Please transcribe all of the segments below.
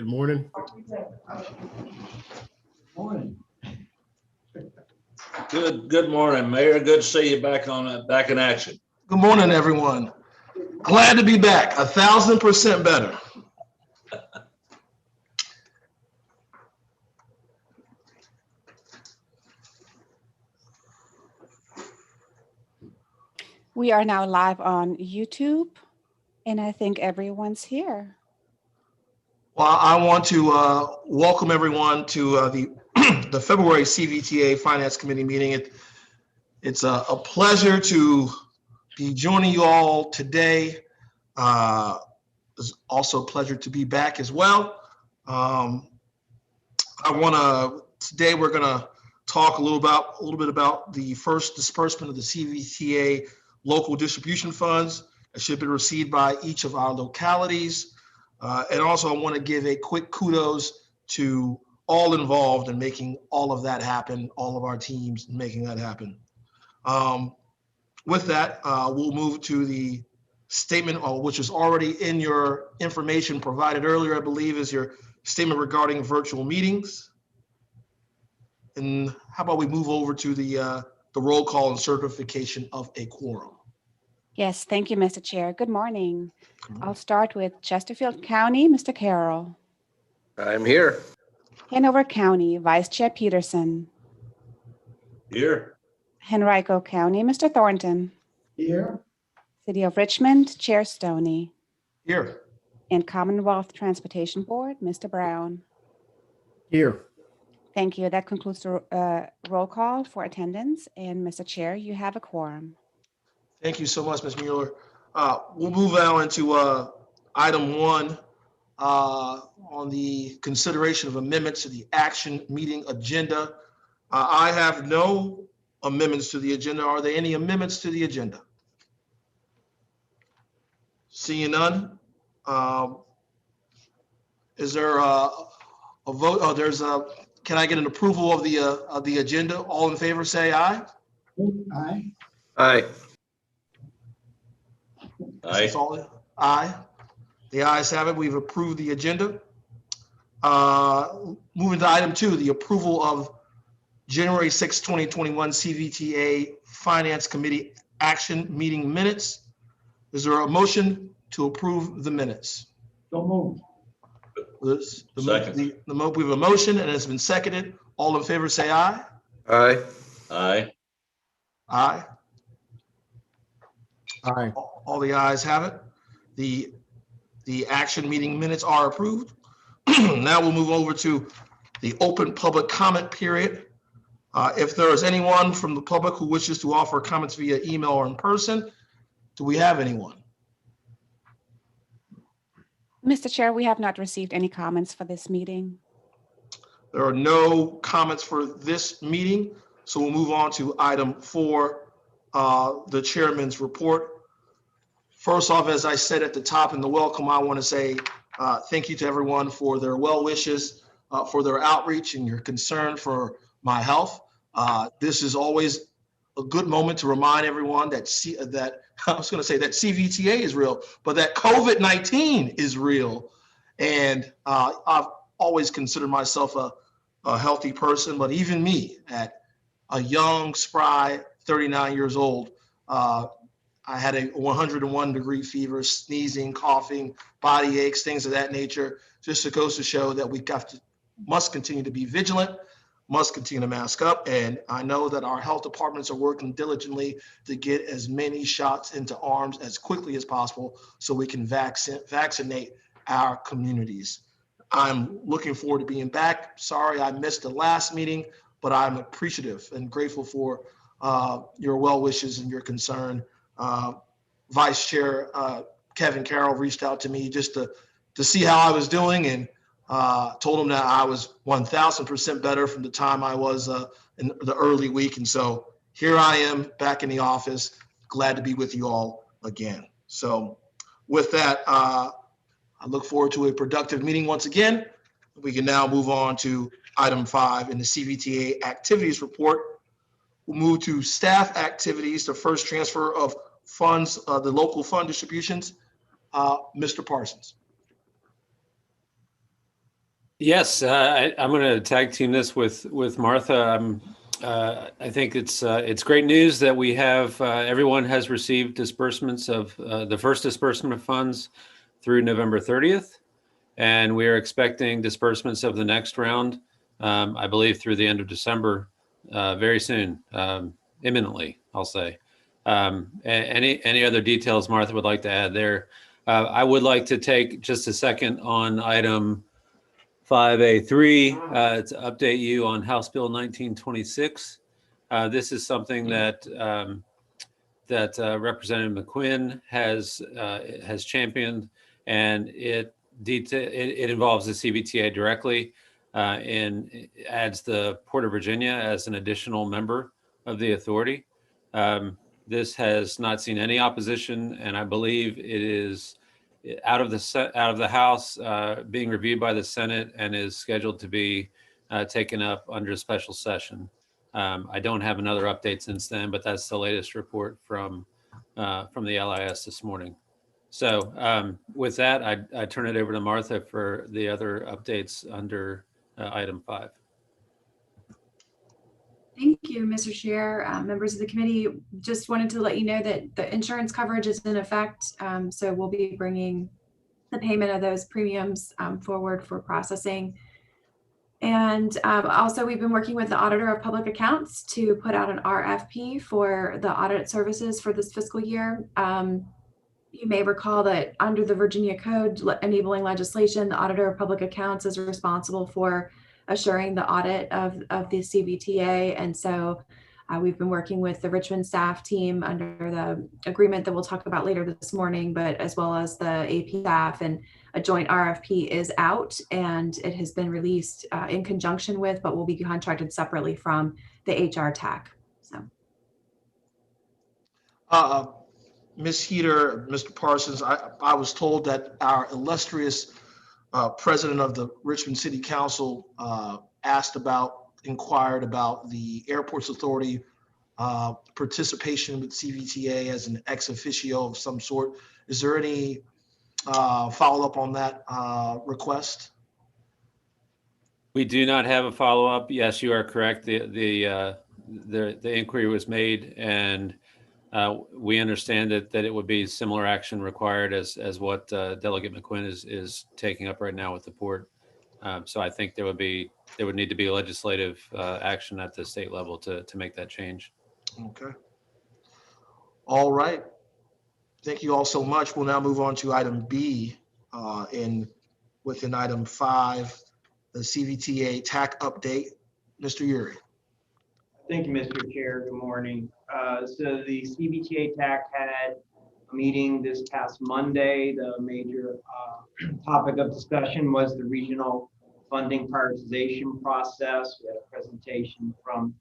Good morning. Morning. Good morning, Mayor. Good to see you back in action. Good morning, everyone. Glad to be back, 1,000% better. We are now live on YouTube, and I think everyone's here. Well, I want to welcome everyone to the February CVTA Finance Committee meeting. It's a pleasure to be joining you all today. It's also a pleasure to be back as well. Today we're going to talk a little bit about the first disbursement of the CVTA local distribution funds that should be received by each of our localities. And also I want to give a quick kudos to all involved in making all of that happen, all of our teams making that happen. With that, we'll move to the statement, which is already in your information provided earlier, I believe, is your statement regarding virtual meetings. And how about we move over to the roll call and certification of a quorum. Yes, thank you, Mr. Chair. Good morning. I'll start with Chesterfield County, Mr. Carroll. I'm here. Hanover County, Vice Chair Peterson. Here. Henrico County, Mr. Thornton. Here. City of Richmond, Chair Stoney. Here. And Commonwealth Transportation Board, Mr. Brown. Here. Thank you. That concludes the roll call for attendance. And Mr. Chair, you have a quorum. Thank you so much, Ms. Mueller. We'll move now into item 1 on the consideration of amendments to the action meeting agenda. I have no amendments to the agenda. Are there any amendments to the agenda? Seeing none. Is there a vote? Oh, can I get an approval of the agenda? All in favor, say aye. Aye. Aye. Aye. Aye. The ayes have it. We've approved the agenda. Moving to item 2, the approval of January 6, 2021 CVTA Finance Committee action meeting minutes. Is there a motion to approve the minutes? So moved. Second. We have a motion and it's been seconded. All in favor, say aye. Aye. Aye. Aye. Aye. All the ayes have it. The action meeting minutes are approved. Now we'll move over to the open public comment period. If there is anyone from the public who wishes to offer comments via email or in person, do we have anyone? Mr. Chair, we have not received any comments for this meeting. There are no comments for this meeting, so we'll move on to item 4, the chairman's report. First off, as I said at the top in the welcome, I want to say thank you to everyone for their well wishes, for their outreach and your concern for my health. This is always a good moment to remind everyone that I was going to say that CVTA is real, but that COVID-19 is real. And I've always considered myself a healthy person, but even me at a young, spry, 39 years old, I had a 101-degree fever, sneezing, coughing, body aches, things of that nature. Just goes to show that we must continue to be vigilant, must continue to mask up. And I know that our health departments are working diligently to get as many shots into arms as quickly as possible so we can vaccinate our communities. I'm looking forward to being back. Sorry I missed the last meeting, but I'm appreciative and grateful for your well wishes and your concern. Vice Chair Kevin Carroll reached out to me just to see how I was doing, and told him that I was 1,000% better from the time I was in the early week. And so here I am back in the office, glad to be with you all again. So with that, I look forward to a productive meeting once again. We can now move on to item 5 in the CVTA activities report. We'll move to staff activities, the first transfer of funds, the local fund distributions. Mr. Parsons. Yes, I'm going to tag team this with Martha. I think it's great news that we have everyone has received disbursements of the first disbursement of funds through November 30th, and we are expecting disbursements of the next round, I believe, through the end of December, very soon, imminently, I'll say. Any other details Martha would like to add there? I would like to take just a second on item 5A3 to update you on House Bill 1926. This is something that Representative McQuinn has championed, and it involves the CVTA directly and adds the Port of Virginia as an additional member of the authority. This has not seen any opposition, and I believe it is out of the House, being reviewed by the Senate, and is scheduled to be taken up under a special session. I don't have another update since then, but that's the latest report from the LIS this morning. So with that, I turn it over to Martha for the other updates under item 5. Thank you, Mr. Chair. Members of the committee, just wanted to let you know that the insurance coverage is in effect. So we'll be bringing the payment of those premiums forward for processing. And also, we've been working with the Auditor of Public Accounts to put out an RFP for the audit services for this fiscal year. You may recall that under the Virginia Code enabling legislation, the Auditor of Public Accounts is responsible for assuring the audit of the CVTA. And so we've been working with the Richmond staff team under the agreement that we'll talk about later this morning, but as well as the AP staff, and a joint RFP is out and it has been released in conjunction with, but will be contracted separately from the HR TAC. So. Ms. Heater, Mr. Parsons, I was told that our illustrious president of the Richmond City Council inquired about the Airports Authority participation with CVTA as an ex officio of some sort. Is there any follow-up on that request? We do not have a follow-up. Yes, you are correct. The inquiry was made, and we understand that it would be similar action required as what Delegate McQuinn is taking up right now with the port. So I think there would need to be legislative action at the state level to make that change. Okay. All right. Thank you all so much. We'll now move on to item B within item 5, the CVTA TAC update. Mr. Uri. Thank you, Mr. Chair. Good morning. So the CVTA TAC had a meeting this past Monday. The major topic of discussion was the regional funding prioritization process. We had a presentation from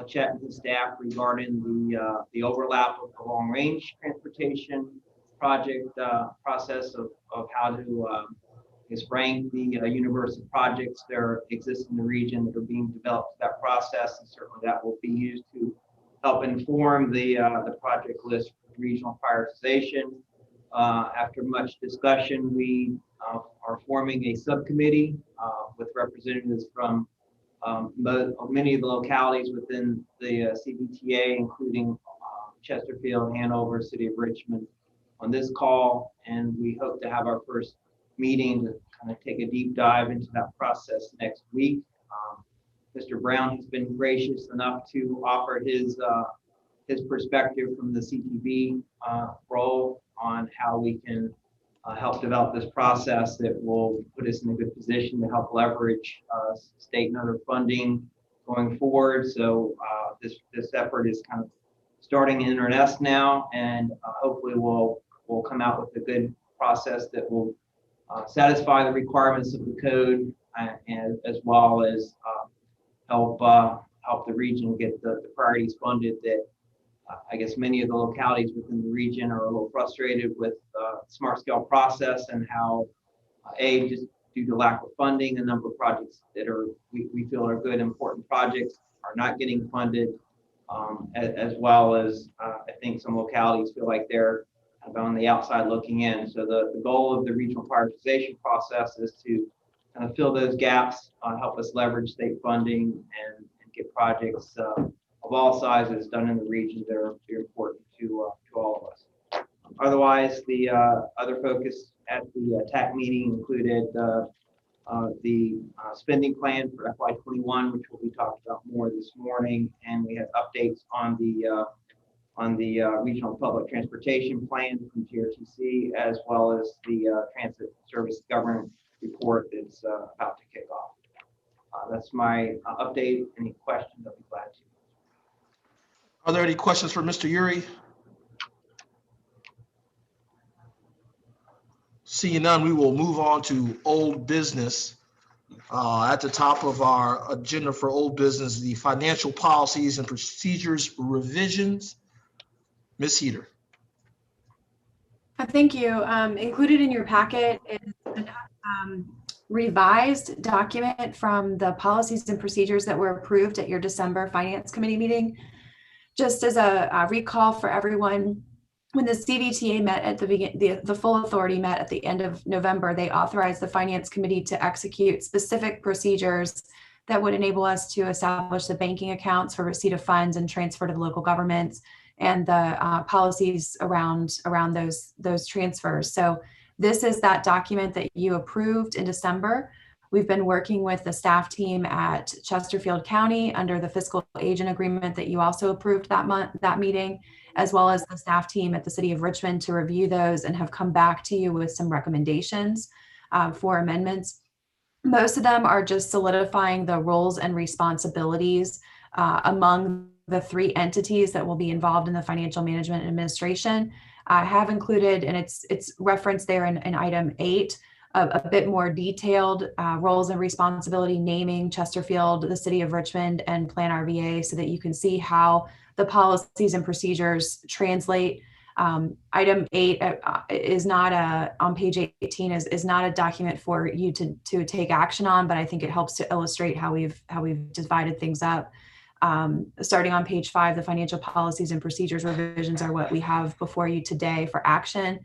Chet and his staff regarding the overlap of the long range transportation project process of how to rank the universe of projects that exist in the region that are being developed for that process, and certainly that will be used to help inform the project list for regional prioritization. After much discussion, we are forming a subcommittee with representatives from many of the localities within the CVTA, including Chesterfield, Hanover, City of Richmond, on this call, and we hope to have our first meeting to kind of take a deep dive into that process next week. Mr. Brown has been gracious enough to offer his perspective from the CTV role on how we can help develop this process that will put us in a good position to help leverage state and other funding going forward. So this effort is kind of starting in earnest now, and hopefully we'll come out with a good process that will satisfy the requirements of the code, and as well as help the region get the priorities funded that I guess many of the localities within the region are a little frustrated with smart scale process, and how just due to lack of funding, a number of projects that we feel are good, important projects are not getting funded, as well as I think some localities feel like they're kind of on the outside looking in. So the goal of the regional prioritization process is to kind of fill those gaps, help us leverage state funding and get projects of all sizes done in the region that are important to all of us. Otherwise, the other focus at the TAC meeting included the spending plan for FY21, which will be talked about more this morning, and we had updates on the regional public transportation plan from TRTC, as well as the transit service governance report that's about to kick off. That's my update. Any questions, I'll be glad to. Are there any questions for Mr. Uri? Seeing none, we will move on to old business. At the top of our agenda for old business, the financial policies and procedures revisions. Ms. Heater. Thank you. Included in your packet is a revised document from the policies and procedures that were approved at your December Finance Committee meeting. Just as a recall for everyone, when the CVTA met at the beginning, the full authority met at the end of November, they authorized the Finance Committee to execute specific procedures that would enable us to establish the banking accounts for receipt of funds and transfer to the local governments, and the policies around those transfers. So this is that document that you approved in December. We've been working with the staff team at Chesterfield County under the fiscal agent agreement that you also approved that meeting, as well as the staff team at the City of Richmond to review those and have come back to you with some recommendations for amendments. Most of them are just solidifying the roles and responsibilities among the three entities that will be involved in the financial management and administration. I have included, and it's referenced there in item 8, a bit more detailed roles and responsibility, naming Chesterfield, the City of Richmond, and Plan RVA, so that you can see how the policies and procedures translate. Item 8 is not on page 18 is not a document for you to take action on, but I think it helps to illustrate how we've divided things up. Starting on page 5, the financial policies and procedures revisions are what we have before you today for action.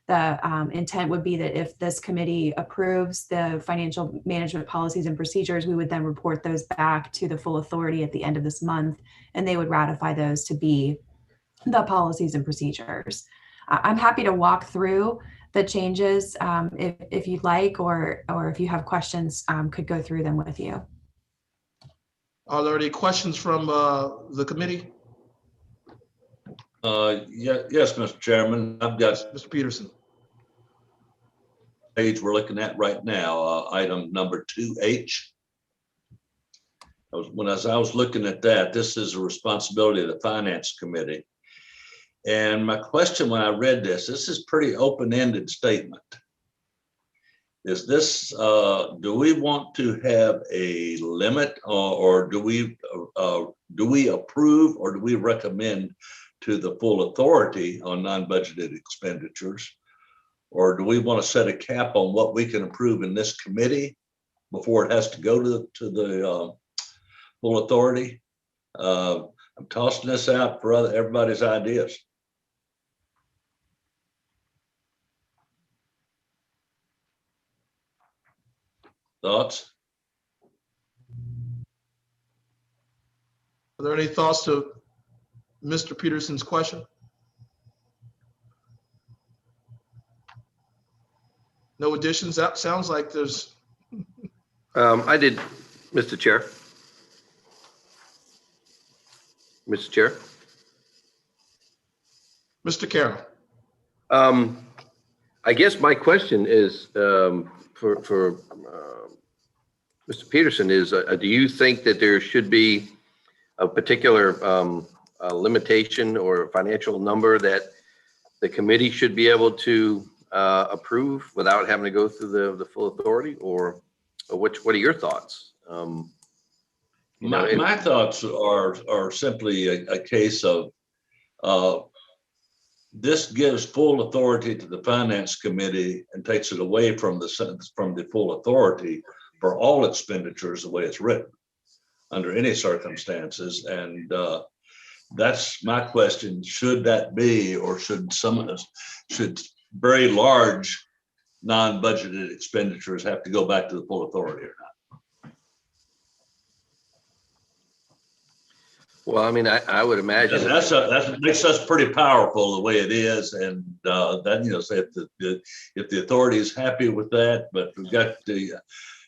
The intent would be that if this committee approves the financial management policies and procedures, we would then report those back to the full authority at the end of this month, and they would ratify those to be the policies and procedures. I'm happy to walk through the changes if you'd like, or if you have questions, could go through them with you. Are there any questions from the committee? Yes, Mr. Chairman, I've got Mr. Peterson. page we're looking at right now, item number 2H. As I was looking at that, this is a responsibility of the Finance Committee. And my question when I read this is pretty open-ended statement. Is this, do we want to have a limit, or do we approve, or do we recommend to the full authority on non-budgeted expenditures? Or do we want to set a cap on what we can approve in this committee before it has to go to the full authority? I'm tossing this out for everybody's ideas. Thoughts? Are there any thoughts to Mr. Peterson's question? No additions? That sounds like there's. I did, Mr. Chair. Mr. Chair. Mr. Carroll. I guess my question is for Mr. Peterson is, do you think that there should be a particular limitation or financial number that the committee should be able to approve without having to go through the full authority, or what are your thoughts? My thoughts are simply a case of this gives full authority to the Finance Committee and takes it away from the full authority for all expenditures the way it's written under any circumstances. And that's my question. Should that be, or should very large non-budgeted expenditures have to go back to the full authority or not? Well, I mean, I would imagine. That makes us pretty powerful the way it is, and that, you know, say if the authority is happy with that, but we've got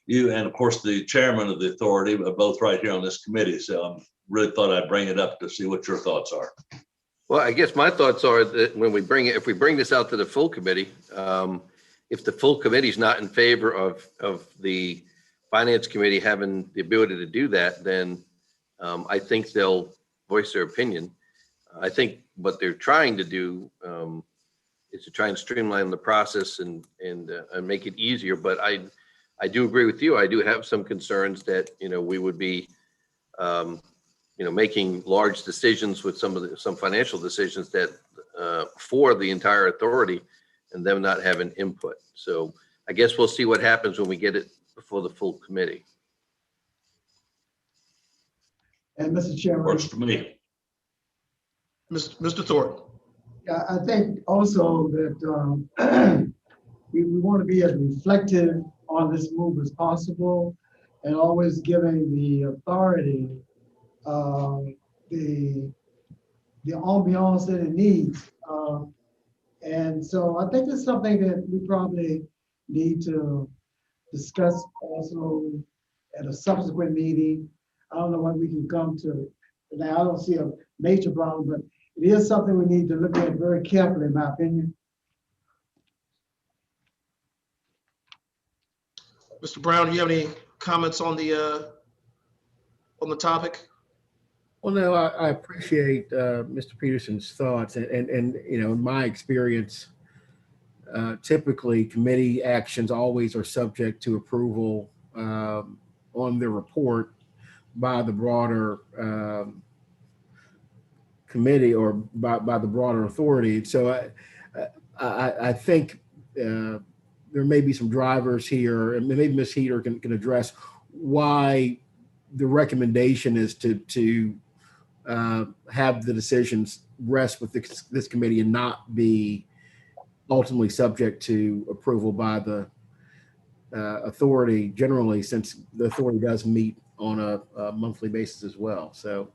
you and of course the chairman of the authority are both right here on this committee, so I really thought I'd bring it up to see what your thoughts are. Well, I guess my thoughts are that when we bring it, if we bring this out to the full committee, if the full committee is not in favor of the finance committee having the ability to do that, then I think they'll voice their opinion. I think what they're trying to do is to try and streamline the process and make it easier. But I do agree with you. I do have some concerns that, you know, we would be, you know, making large decisions with some financial decisions that for the entire authority and them not having input. So I guess we'll see what happens when we get it before the full committee. And Mr. Chairman, Works for me. Mr. Thornton. yeah, I think also that we want to be as reflective on this move as possible and always giving the authority the ambiance that it needs. And so I think it's something that we probably need to discuss also at a subsequent meeting. I don't know when we can come to. Now, I don't see a major problem, but it is something we need to look at very carefully, in my opinion. Mr. Brown, do you have any comments on the topic? Well, no, I appreciate Mr. Peterson's thoughts, and you know, in my experience, typically committee actions always are subject to approval on the report by the broader committee or by the broader authority. So I think there may be some drivers here, and maybe Ms. Heater can address why the recommendation is to have the decisions rest with this committee and not be ultimately subject to approval by the authority generally, since the authority does meet on a monthly basis as well. So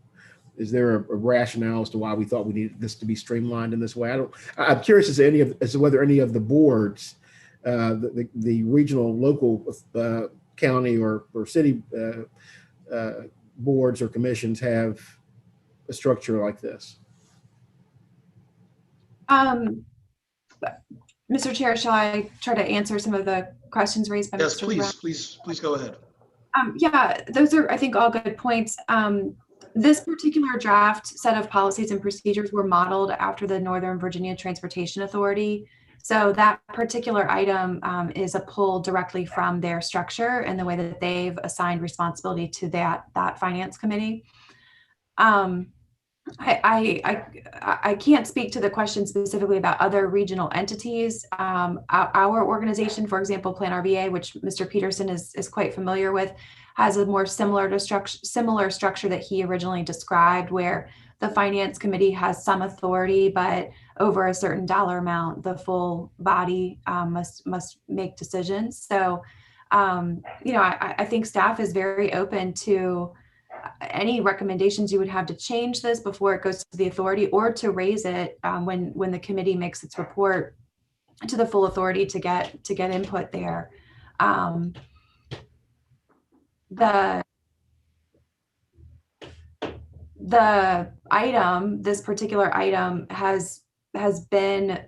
is there a rationale as to why we thought we needed this to be streamlined in this way? I'm curious as to whether any of the boards, the regional, local, county or city boards or commissions have a structure like this. Mr. Chair, shall I try to answer some of the questions raised by Yes, Mr. Brown? please go ahead. Yeah, those are, I think, all good points. This particular draft set of policies and procedures were modeled after the Northern Virginia Transportation Authority. So that particular item is a pull directly from their structure and the way that they've assigned responsibility to that finance committee. I can't speak to the question specifically about other regional entities. Our organization, for example, Plan RVA, which Mr. Peterson is quite familiar with, has a more similar structure that he originally described, where the finance committee has some authority, but over a certain dollar amount, the full body must make decisions. So, you know, I think staff is very open to any recommendations you would have to change this before it goes to the authority, or to raise it when the committee makes its report to the full authority to get input there. The item, this particular item, has been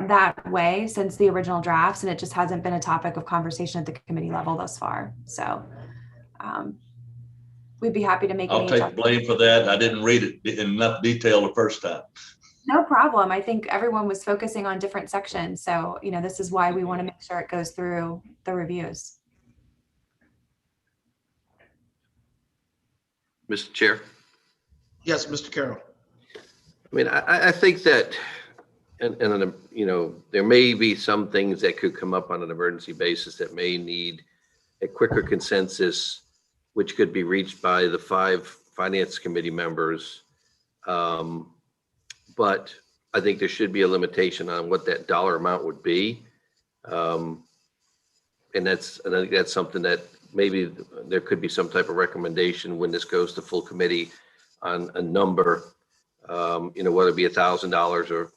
that way since the original drafts, and it just hasn't been a topic of conversation at the committee level thus far. So we'd be happy to make I'll take blame for that. I didn't read it in enough detail the first time. No problem. I think everyone was focusing on different sections. So, you know, this is why we want to make sure it goes through the reviews. Mr. Chair. Yes, Mr. Carroll. I mean, I think that, and you know, there may be some things that could come up on an emergency basis that may need a quicker consensus, which could be reached by the 5 finance committee members. But I think there should be a limitation on what that dollar amount would be. And I think that's something that maybe there could be some type of recommendation when this goes to full committee on a number, whether it be $1,000 or,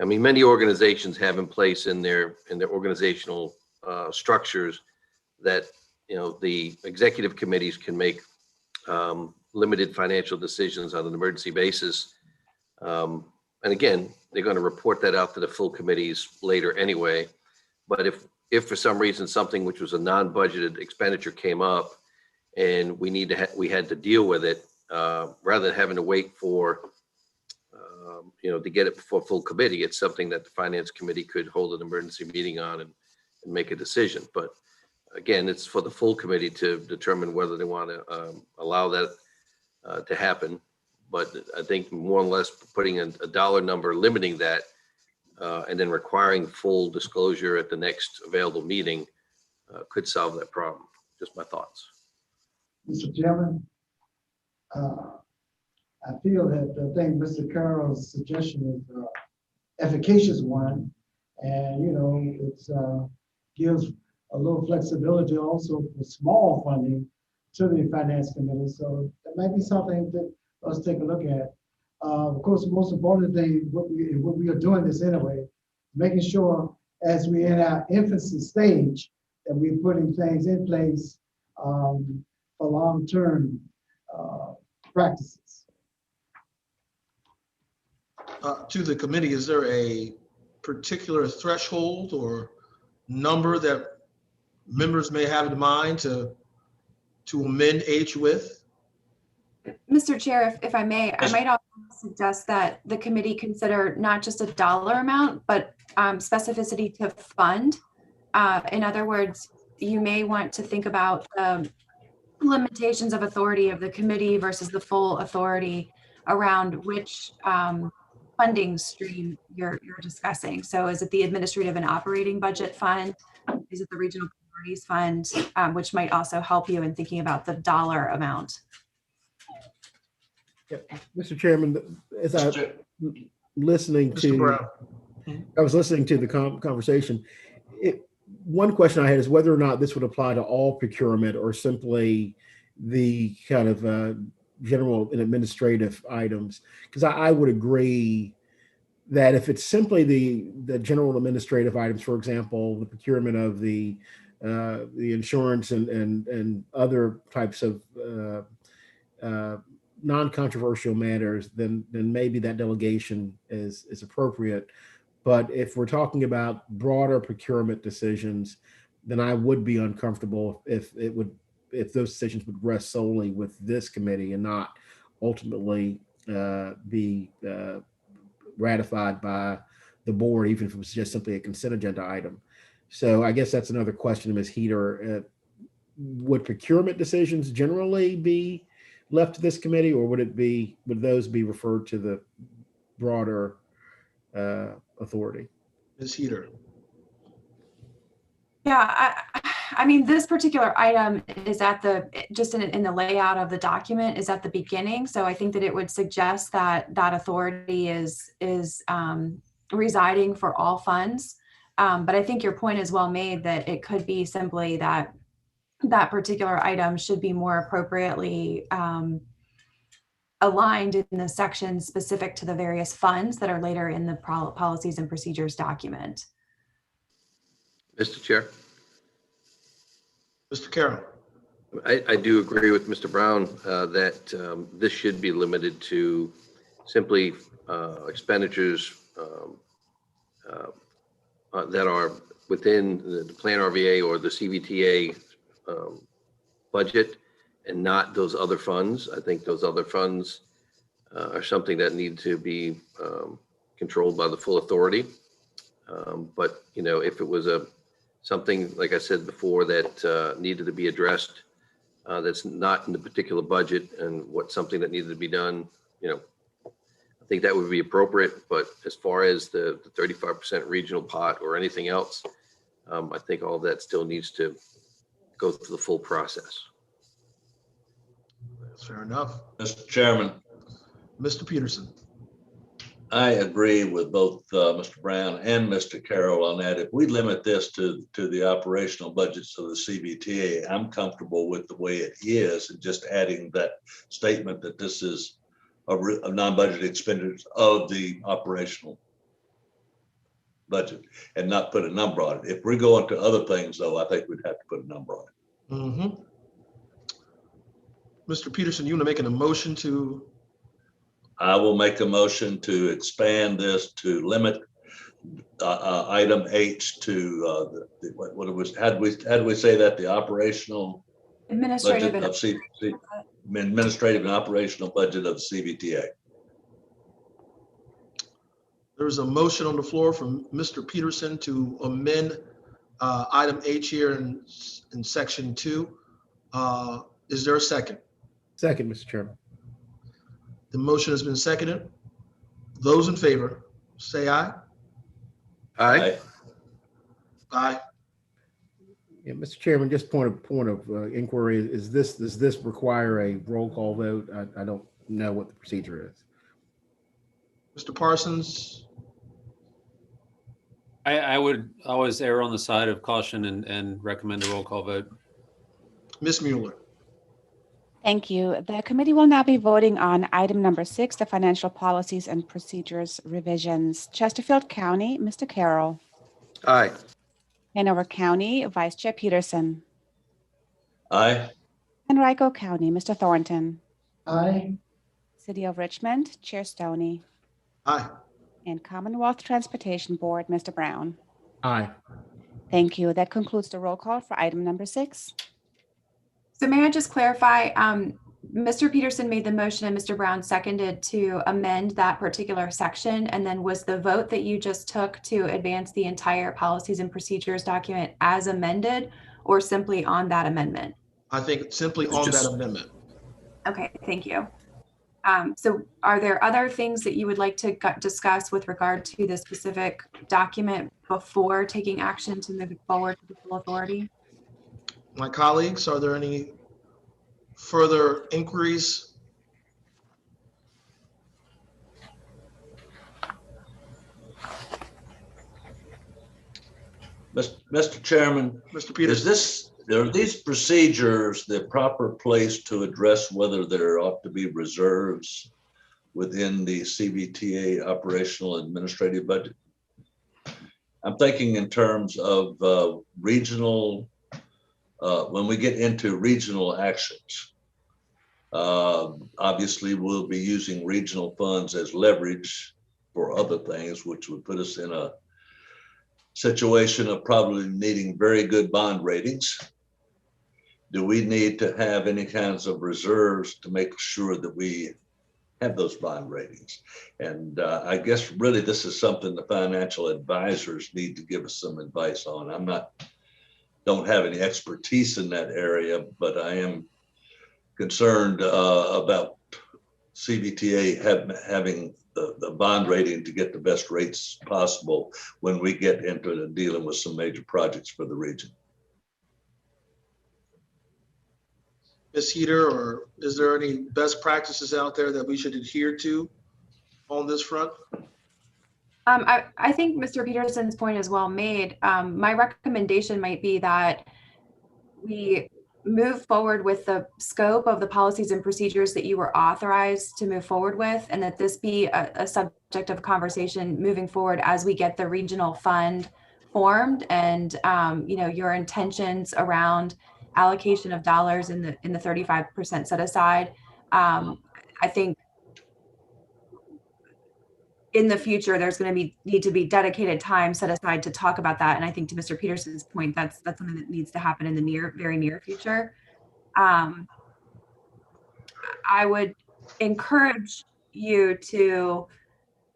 I mean, many organizations have in place in their organizational structures that, the executive committees can make limited financial decisions on an emergency basis. And again, they're going to report that out to the full committees later anyway. But if for some reason something which was a non-budgeted expenditure came up and we had to deal with it, rather than having to wait for, to get it before full committee, it's something that the finance committee could hold an emergency meeting on and make a decision. But again, it's for the full committee to determine whether they want to allow that to happen. But I think more or less putting a dollar number, limiting that, and then requiring full disclosure at the next available meeting could solve that problem. Just my thoughts. Mr. Chairman, I feel that I think Mr. Carroll's suggestion is efficacious one, and it gives a little flexibility also for small funding to the finance committee. So that might be something that let's take a look at. Of course, the most important thing, what we are doing this anyway, making sure as we're in our infancy stage that we're putting things in place for long-term practices. To the committee, is there a particular threshold or number that members may have in mind to amend H with? Mr. Chair, if I may, I might also suggest that the committee consider not just a dollar amount, but specificity to fund. In other words, you may want to think about limitations of authority of the committee versus the full authority around which funding stream you're discussing. So is it the administrative and operating budget fund? Is it the regional priorities fund, which might also help you in thinking about the dollar amount? Yeah, Mr. Chairman, as I listening Mr. to, Brown. I was listening to the conversation. One question I had is whether or not this would apply to all procurement or simply the kind of general and administrative items. Because I would agree that if it's simply the general administrative items, for example, the procurement of the insurance and other types of non-controversial matters, then maybe that delegation is appropriate. But if we're talking about broader procurement decisions, then I would be uncomfortable if those decisions would rest solely with this committee and not ultimately be ratified by the board, even if it was just simply a consent agenda item. So I guess that's another question, Ms. Heater. Would procurement decisions generally be left to this committee, or would those be referred to the broader authority? Ms. Heater. Yeah, I mean, this particular item is just in the layout of the document is at the beginning. So I think that it would suggest that that authority is residing for all funds. But I think your point is well made that it could be simply that particular item should be more appropriately aligned in the section specific to the various funds that are later in the policies and procedures document. Mr. Chair. Mr. Carroll. I do agree with Mr. Brown that this should be limited to simply expenditures that are within the Plan RVA or the CVTA budget and not those other funds. I think those other funds are something that need to be controlled by the full authority. But, if it was something, like I said before, that needed to be addressed, that's not in the particular budget and something that needed to be done, I think that would be appropriate. But as far as the 35% regional pot or anything else, I think all of that still needs to go through the full process. That's fair enough. Mr. Chairman. Mr. Peterson. I agree with both Mr. Brown and Mr. Carroll on that. If we limit this to the operational budgets of the CVTA, I'm comfortable with the way it is and just adding that statement that this is a non-budget expenditures of the operational budget and not put a number on it. If we're going to other things though, I think we'd have to put a number on it. Mhm. Mr. Peterson, you want to make an emotion to, I will make a motion to expand this to limit item H to what it was, how do we say that? The operational Administrative budget and of administrative and operational budget of CVTA. there's a motion on the floor from Mr. Peterson to amend item H here in section 2. Is there a second? Second, Mr. Chairman. The motion has been seconded. Those in favor, say aye. Aye. Aye. Yeah, Mr. Chairman, just point of inquiry, does this require a roll call vote? I don't know what the procedure is. Mr. Parsons, I would always err on the side of caution and recommend a roll call vote. Ms. Mueller. Thank you. The committee will now be voting on item number 6, the financial policies and procedures revisions. Chesterfield County, Mr. Carroll. Aye. Hanover County, Vice Chair Peterson. Aye. Henrico County, Mr. Thornton. Aye. City of Richmond, Chair Stoney. Aye. And Commonwealth Transportation Board, Mr. Brown. Aye. Thank you. That concludes the roll call for item number 6. So may I just clarify, Mr. Peterson made the motion and Mr. Brown seconded to amend that particular section. And then was the vote that you just took to advance the entire policies and procedures document as amended or simply on that amendment? I think simply on that amendment. Okay, thank you. So are there other things that you would like to discuss with regard to the specific document before taking action to move it forward to the full authority? My colleagues, are there any further inquiries? Mr. Chairman, Mr. Peterson. are these procedures the proper place to address whether there ought to be reserves within the CVTA operational administrative budget? I'm thinking in terms of regional, when we get into regional actions. Obviously, we'll be using regional funds as leverage for other things, which would put us in a situation of probably needing very good bond ratings. Do we need to have any kinds of reserves to make sure that we have those bond ratings? And I guess really this is something the financial advisors need to give us some advice on. Don't have any expertise in that area, but I am concerned about CVTA having the bond rating to get the best rates possible when we get into dealing with some major projects for the region. Ms. Heater, or is there any best practices out there that we should adhere to on this front? I think Mr. Peterson's point is well made. My recommendation might be that we move forward with the scope of the policies and procedures that you were authorized to move forward with, and that this be a subject of conversation moving forward as we get the regional fund formed and your intentions around allocation of dollars in the 35% set aside. I think in the future, there's going to need to be dedicated time set aside to talk about that. And I think to Mr. Peterson's point, that's something that needs to happen in the very near future. I would encourage you to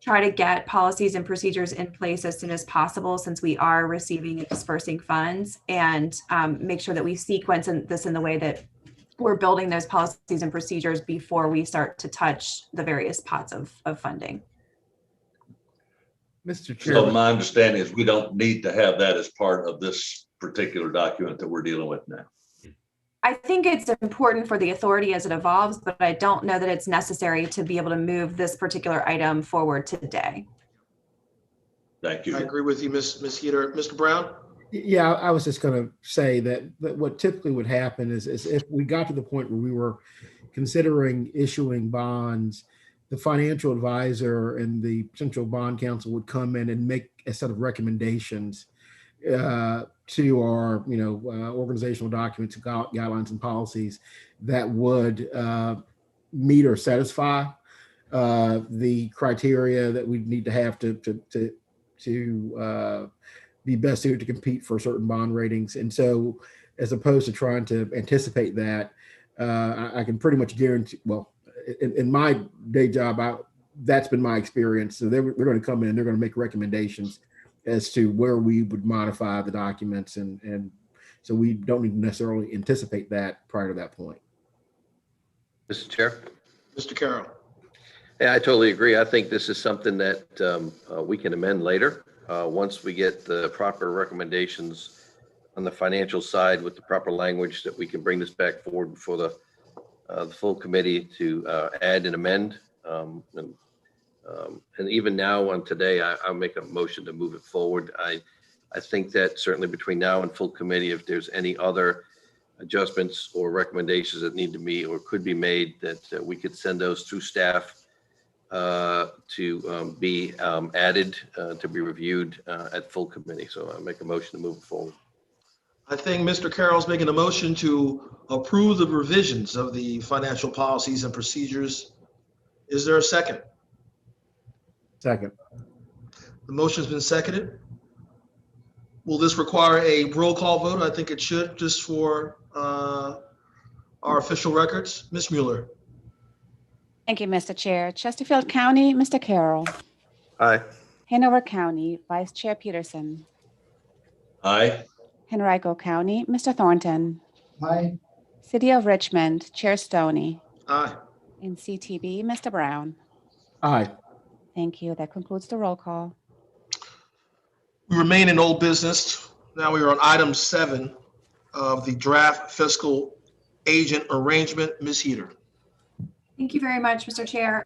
try to get policies and procedures in place as soon as possible, since we are receiving and dispersing funds, and make sure that we sequence this in the way that we're building those policies and procedures before we start to touch the various pots of funding. Mr. Chairman. So my understanding is we don't need to have that as part of this particular document that we're dealing with now. I think it's important for the authority as it evolves, but I don't know that it's necessary to be able to move this particular item forward today. Thank I you. agree with you, Ms. Heater. Mr. Brown? Yeah, I was just going to say that what typically would happen is if we got to the point where we were considering issuing bonds, the financial advisor and the central bond council would come in and make a set of recommendations to our, organizational documents, guidelines, and policies that would meet or satisfy the criteria that we need to have to be best suited to compete for certain bond ratings. And so, as opposed to trying to anticipate that, I can pretty much guarantee. Well, in my day job, that's been my experience. So they're going to come in and they're going to make recommendations as to where we would modify the documents, and so we don't need to necessarily anticipate that prior to that point. Mr. Chair? Mr. Carroll? Yeah, I totally agree. I think this is something that we can amend later once we get the proper recommendations on the financial side with the proper language, that we can bring this back forward before the full committee to add and amend. And even now on today, I'll make a motion to move it forward. I think that certainly between now and full committee, if there's any other adjustments or recommendations that need to be or could be made, that we could send those through staff to be added, to be reviewed at full committee. So I'll make a motion to move it forward. I think Mr. Carroll's making a motion to approve the revisions of the financial policies and procedures. Is there a second? Second. The motion's been seconded. Will this require a roll call vote? I think it should, just for our official records. Ms. Mueller? Thank you, Mr. Chair. Chesterfield County, Mr. Carroll. Aye. Hanover County, Vice Chair Peterson. Aye. Henrico County, Mr. Thornton. Aye. City of Richmond, Chair Stoney. Aye. In CTV, Mr. Brown. Aye. Thank you. That concludes the roll call. We remain in old business. Now we are on item 7 of the draft fiscal agent arrangement. Ms. Heater. Thank you very much, Mr. Chair.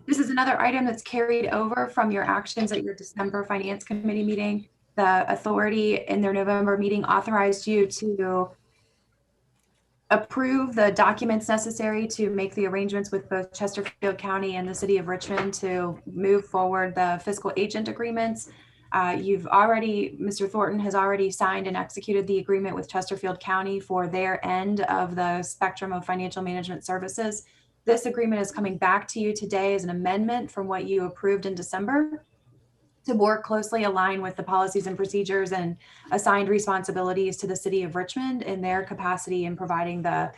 This is another item that's carried over from your actions at your December Finance Committee meeting. The authority in their November meeting authorized you to approve the documents necessary to make the arrangements with both Chesterfield County and the City of Richmond to move forward the fiscal agent agreements. Mr. Thornton has already signed and executed the agreement with Chesterfield County for their end of the spectrum of financial management services. This agreement is coming back to you today as an amendment from what you approved in December to more closely align with the policies and procedures and assigned responsibilities to the City of Richmond in their capacity in providing the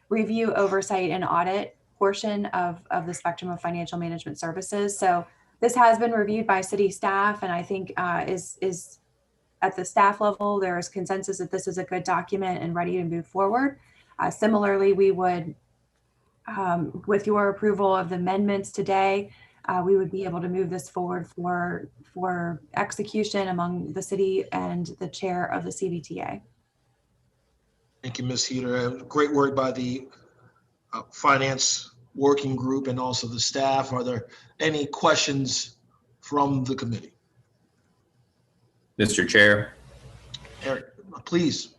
review, oversight, and audit portion of the spectrum of financial management services. So this has been reviewed by city staff, and I think is at the staff level, there is consensus that this is a good document and ready to move forward. Similarly, we would, with your approval of the amendments today, we would be able to move this forward for execution among the city and the chair of the CVTA. Thank you, Ms. Heater. Great work by the finance working group and also the staff. Are there any questions from the committee? Mr. Chair. Eric, please.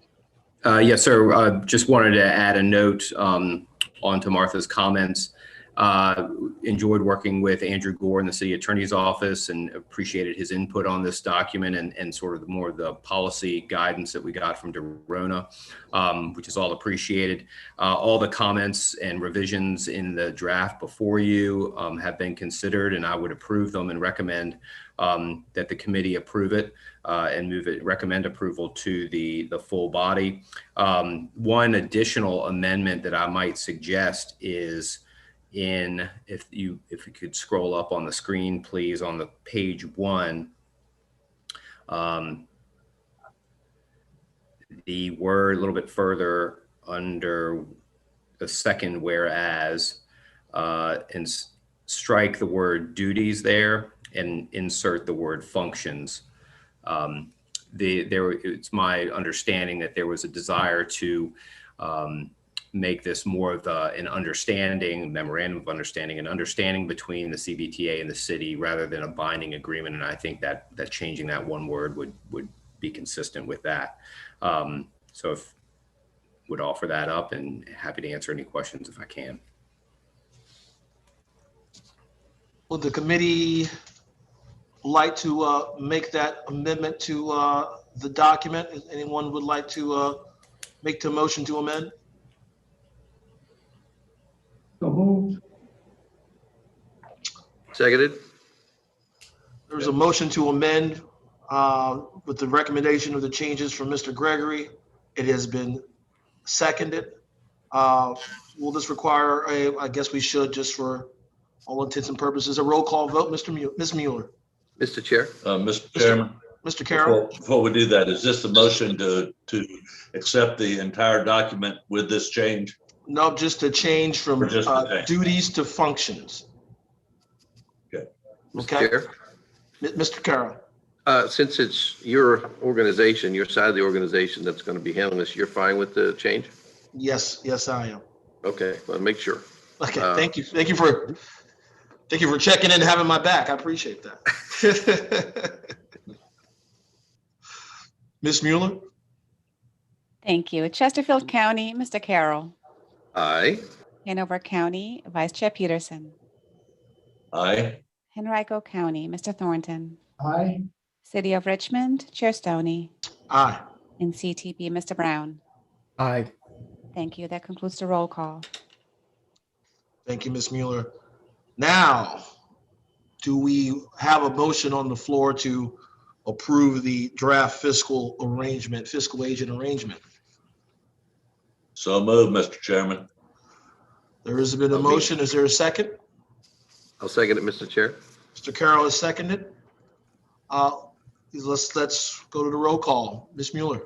Yes, sir. Just wanted to add a note onto Martha's comments. Enjoyed working with Andrew Gore in the city attorney's office and appreciated his input on this document and sort of more of the policy guidance that we got from Dorona, which is all appreciated. All the comments and revisions in the draft before you have been considered, and I would approve them and recommend that the committee approve it and recommend approval to the full body. One additional amendment that I might suggest is if you could scroll up on the screen, please, on the page 1, the word a little bit further under the second whereas, and strike the word duties there and insert the word functions. it's my understanding that there was a desire to make this more of an understanding, memorandum of understanding, and understanding between the CVTA and the city rather than a binding agreement. And I think that changing that one word would be consistent with that. So if would offer that up, and happy to answer any questions if I can. Would the committee like to make that amendment to the document? If anyone would like to make the motion to amend? So moved. Seconded. There's a motion to amend with the recommendation of the changes from Mr. Gregory. It has been seconded. Will this require I guess we should, just for all intents and purposes, a roll call vote? Ms. Mueller. Mr. Chair. Mr. Chairman, Mr. Carroll. before we do that, is this the motion to accept the entire document with this change? No, just a change from Or just a change? duties to functions. Okay. Mr. Okay. Chair. Mr. Carroll. Since it's your organization, your side of the organization that's going to be handling this, you're fine with the change? Yes, I am. Okay, well, make sure. Okay, thank you. Thank you for checking in and having my back. I appreciate that. Ms. Mueller? Thank you. Chesterfield County, Mr. Carroll. Aye. Hanover County, Vice Chair Peterson. Aye. Henrico County, Mr. Thornton. Aye. City of Richmond, Chair Stoney. Aye. And CTP, Mr. Brown. Aye. Thank you. That concludes the roll call. Thank you, Ms. Mueller. Now, do we have a motion on the floor to approve the draft fiscal agent arrangement? So moved, Mr. Chairman. There has been a motion. Is there a second? I'll second it, Mr. Chair. Mr. Carroll has seconded. Let's go to the roll call. Ms. Mueller?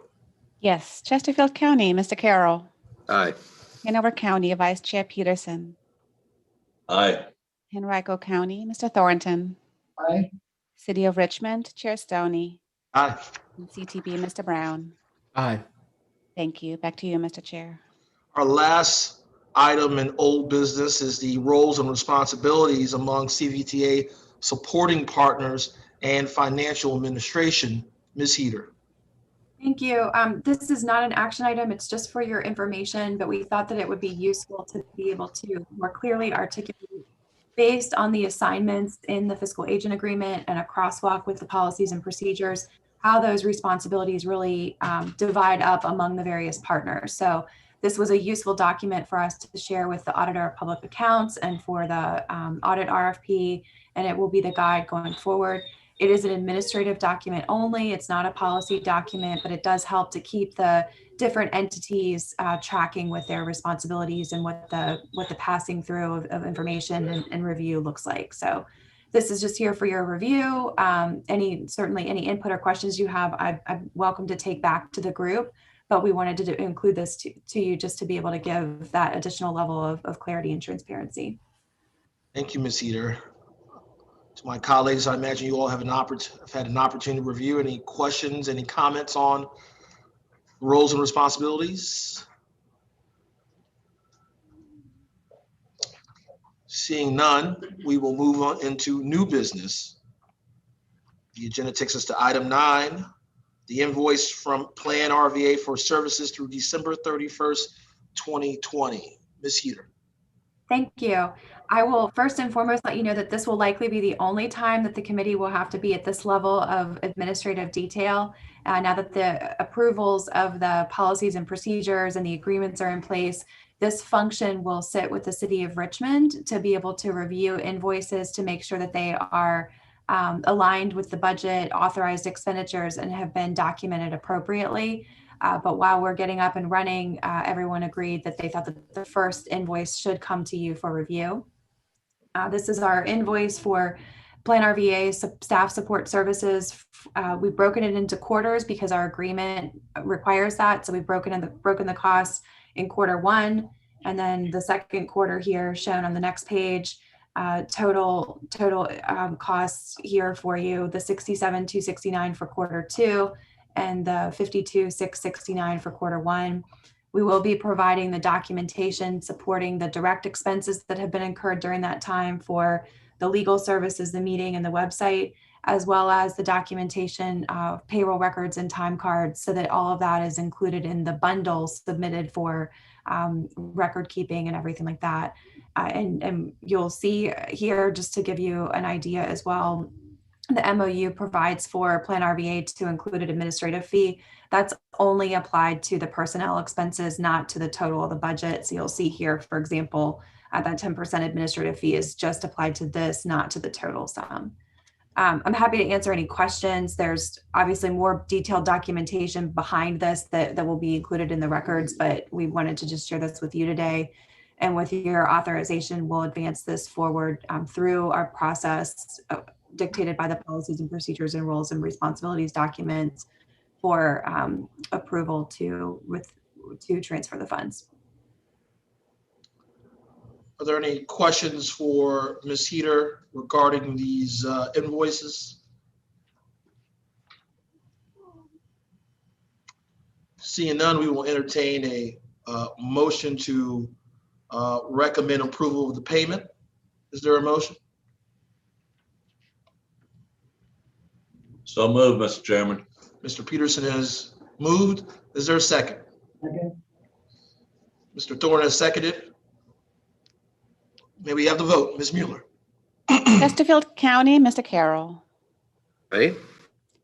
Yes. Chesterfield County, Mr. Carroll. Aye. Hanover County, Vice Chair Peterson. Aye. Henrico County, Mr. Thornton. Aye. City of Richmond, Chair Stoney. Aye. And CTP, Mr. Brown. Aye. Thank you. Back to you, Mr. Chair. Our last item in old business is the roles and responsibilities among CVTA supporting partners and financial administration. Ms. Heater. Thank you. This is not an action item. It's just for your information, but we thought that it would be useful to be able to more clearly articulate, based on the assignments in the fiscal agent agreement and a crosswalk with the policies and procedures, how those responsibilities really divide up among the various partners. So this was a useful document for us to share with the Auditor of Public Accounts and for the audit RFP, and it will be the guide going forward. It is an administrative document only. It's not a policy document, but it does help to keep the different entities tracking with their responsibilities and what the passing through of information and review looks like. So this is just here for your review. Certainly any input or questions you have, I'm welcome to take back to the group, but we wanted to include this to you just to be able to give that additional level of clarity and transparency. Thank you, Ms. Heater. To my colleagues, I imagine you all have had an opportunity to review. Any questions, any comments on roles and responsibilities? Seeing none, we will move on into new business. The agenda takes us to item 9, the invoice from Plan RVA for services through December 31st, 2020. Ms. Heater. Thank you. I will first and foremost let you know that this will likely be the only time that the committee will have to be at this level of administrative detail. Now that the approvals of the policies and procedures and the agreements are in place, this function will sit with the City of Richmond to be able to review invoices to make sure that they are aligned with the budget, authorized expenditures, and have been documented appropriately. But while we're getting up and running, everyone agreed that they thought that the first invoice should come to you for review. This is our invoice for Plan RVA staff support services. We've broken it into quarters because our agreement requires that. So we've broken the costs in Q1, and then the second quarter here shown on the next page. Total costs here for you: the $67,269 for Q2, and the 52,669 for Q1. We will be providing the documentation supporting the direct expenses that have been incurred during that time for the legal services, the meeting, and the website, as well as the documentation of payroll records and time cards, so that all of that is included in the bundles submitted for record keeping and everything like that. And you'll see here, just to give you an idea as well, the MOU provides for Plan RVA to include an administrative fee. That's only applied to the personnel expenses, not to the total of the budget. So you'll see here, for example, that 10% administrative fee is just applied to this, not to the total sum. I'm happy to answer any questions. There's obviously more detailed documentation behind this that will be included in the records, but we wanted to just share this with you today. And with your authorization, we'll advance this forward through our process dictated by the policies and procedures and roles and responsibilities documents for approval to transfer the funds. Are there any questions for Ms. Heater regarding these invoices? Seeing none, we will entertain a motion to recommend approval of the payment. Is there a motion? So moved, Mr. Chairman. Mr. Peterson has moved. Is there a second? Okay. Mr. Thorne has seconded. May we have the vote, Ms. Mueller? Chesterfield County, Mr. Carroll. Aye.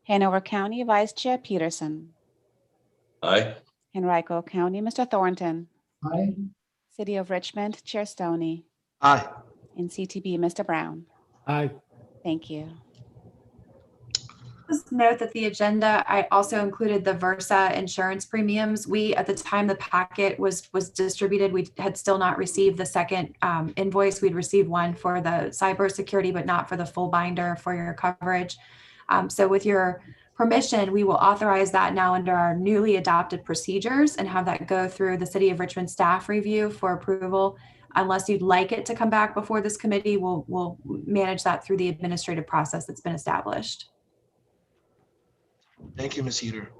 Hanover County, Vice Chair Peterson. Aye. Henrico County, Mr. Thornton. Aye. City of Richmond, Chair Stoney. Aye. And CTB, Mr. Brown. Aye. Thank you. Just note that the agenda, I also included the Versa insurance premiums. We, at the time the packet was distributed, we had still not received the second invoice. We'd received one for the cybersecurity, but not for the full binder for your coverage. So with your permission, we will authorize that now under our newly adopted procedures and have that go through the City of Richmond staff review for approval. Unless you'd like it to come back before this committee, we'll manage that through the administrative process that's been established. Thank you, Ms. Heater.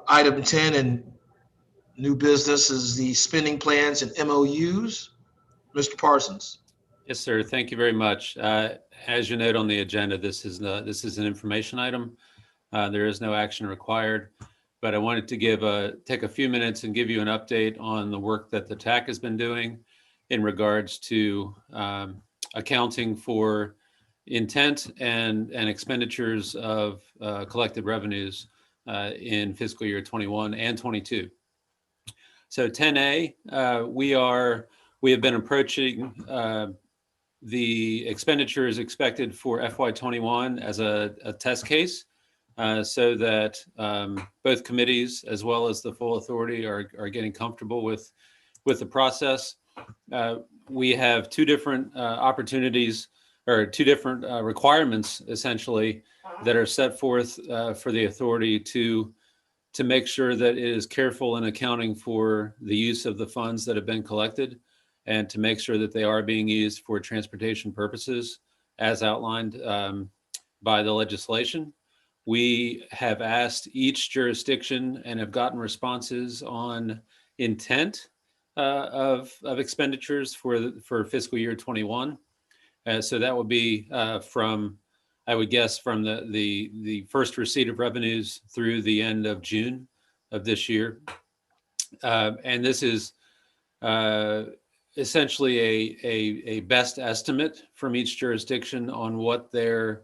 Item 10 and new business is the spending plans and MOUs. Mr. Parsons. Yes, sir. Thank you very much. As you note on the agenda, this is an information item. There is no action required, but I wanted to take a few minutes and give you an update on the work that the TAC has been doing in regards to accounting for intent and expenditures of collected revenues in fiscal year 21 and 22. So 10A, we have been approaching the expenditures expected for FY21 as a test case, so that both committees as well as the full authority are getting comfortable with the process. We have two different opportunities, or two different requirements essentially that are set forth for the authority to make sure that it is careful in accounting for the use of the funds that have been collected, and to make sure that they are being used for transportation purposes as outlined by the legislation. We have asked each jurisdiction and have gotten responses on intent of expenditures for fiscal year 21. So that would be from, I would guess, from the first receipt of revenues through the end of June of this year. And this is essentially a best estimate from each jurisdiction on what their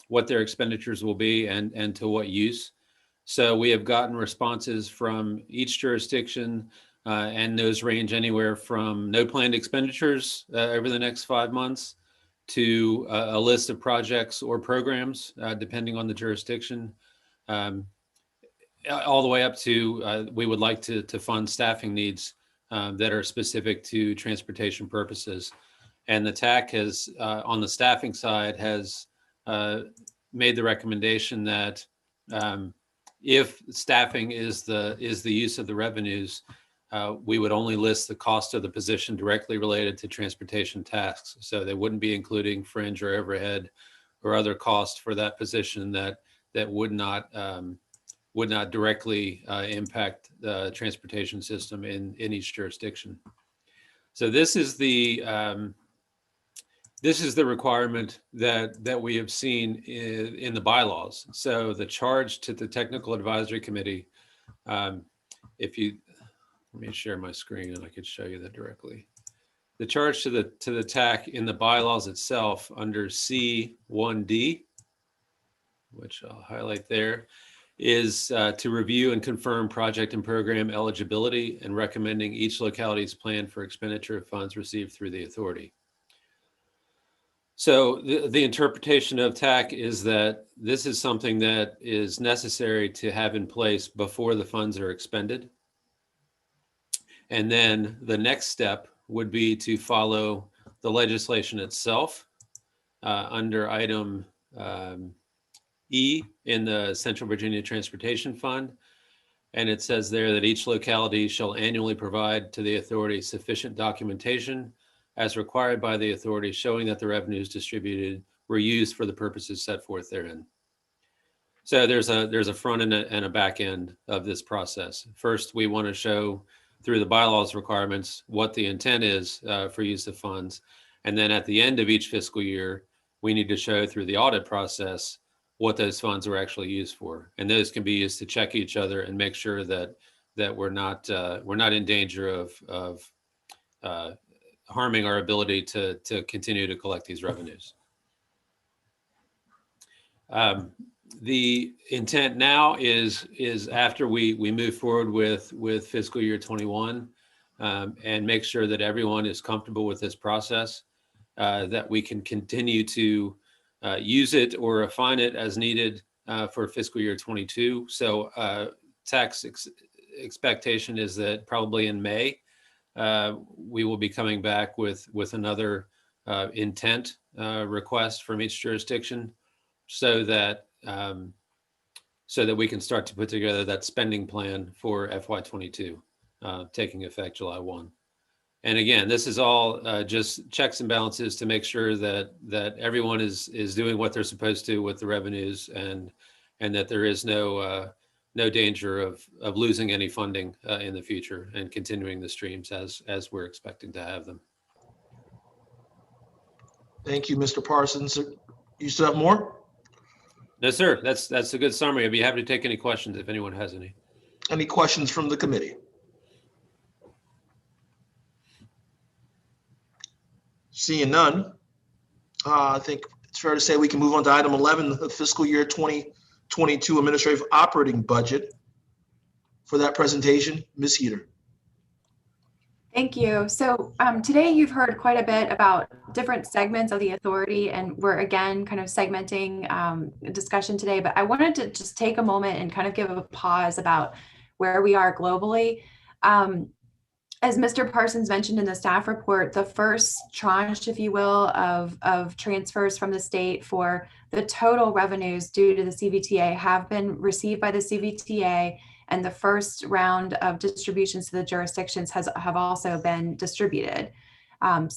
expenditures will be and to what use. So we have gotten responses from each jurisdiction, and those range anywhere from no planned expenditures over the next 5 months to a list of projects or programs, depending on the jurisdiction, all the way up to we would like to fund staffing needs that are specific to transportation purposes. And the TAC has, on the staffing side, has made the recommendation that if staffing is the use of the revenues, we would only list the cost of the position directly related to transportation tasks. So they wouldn't be including fringe or overhead other cost for that position that would not directly impact the transportation system in each jurisdiction. So this is the requirement that we have seen in the bylaws. So the charge to the Technical Advisory Committee, if you, let me share my screen and I could show you that directly. The charge to the TAC in the bylaws itself under C1D, which I'll highlight there, is to review and confirm project and program eligibility and recommending each locality's plan for expenditure of funds received through the authority. So the interpretation of TAC is that this is something that is necessary to have in place before the funds are expended. And then the next step would be to follow the legislation itself under item E in the Central Virginia Transportation Fund. And it says there that each locality shall annually provide to the authority sufficient documentation as required by the authority showing that the revenues distributed were used for the purposes set forth therein. So there's a front and a back end of this process. First, we want to show through the bylaws requirements what the intent is for use of funds. And then at the end of each fiscal year, we need to show through the audit process what those funds were actually used for. And those can be used to check each other and make sure that we're not in danger of harming our ability to continue to collect these revenues. The intent now is after we move forward with fiscal year 21 and make sure that everyone is comfortable with this process, that we can continue to use it or refine it as needed for fiscal year 22. So tax expectation is that probably in May, we will be coming back with another intent request from each jurisdiction so that we can start to put together that spending plan for FY22 taking effect July 1. And again, this is all just checks and balances to make sure that everyone is doing what they're supposed to with the revenues, and that there is no danger of losing any funding in the future and continuing the streams as we're expecting to have them. Thank you, Mr. Parsons. You still have more? No, sir. That's a good summary. I'd be happy to take any questions if anyone has any. Any questions from the committee? Seeing none, I think it's fair to say we can move on to item 11, the fiscal year 2022 administrative operating budget. For that presentation, Ms. Heater. Thank you. So today you've heard quite a bit about different segments of the authority, and we're again kind of segmenting discussion today, but I wanted to just take a moment and kind of give a pause about where we are globally. As Mr. Parsons mentioned in the staff report, the first tranche, if you will, of transfers from the state for the total revenues due to the CVTA have been received by the CVTA, and the first round of distributions to the jurisdictions have also been distributed. In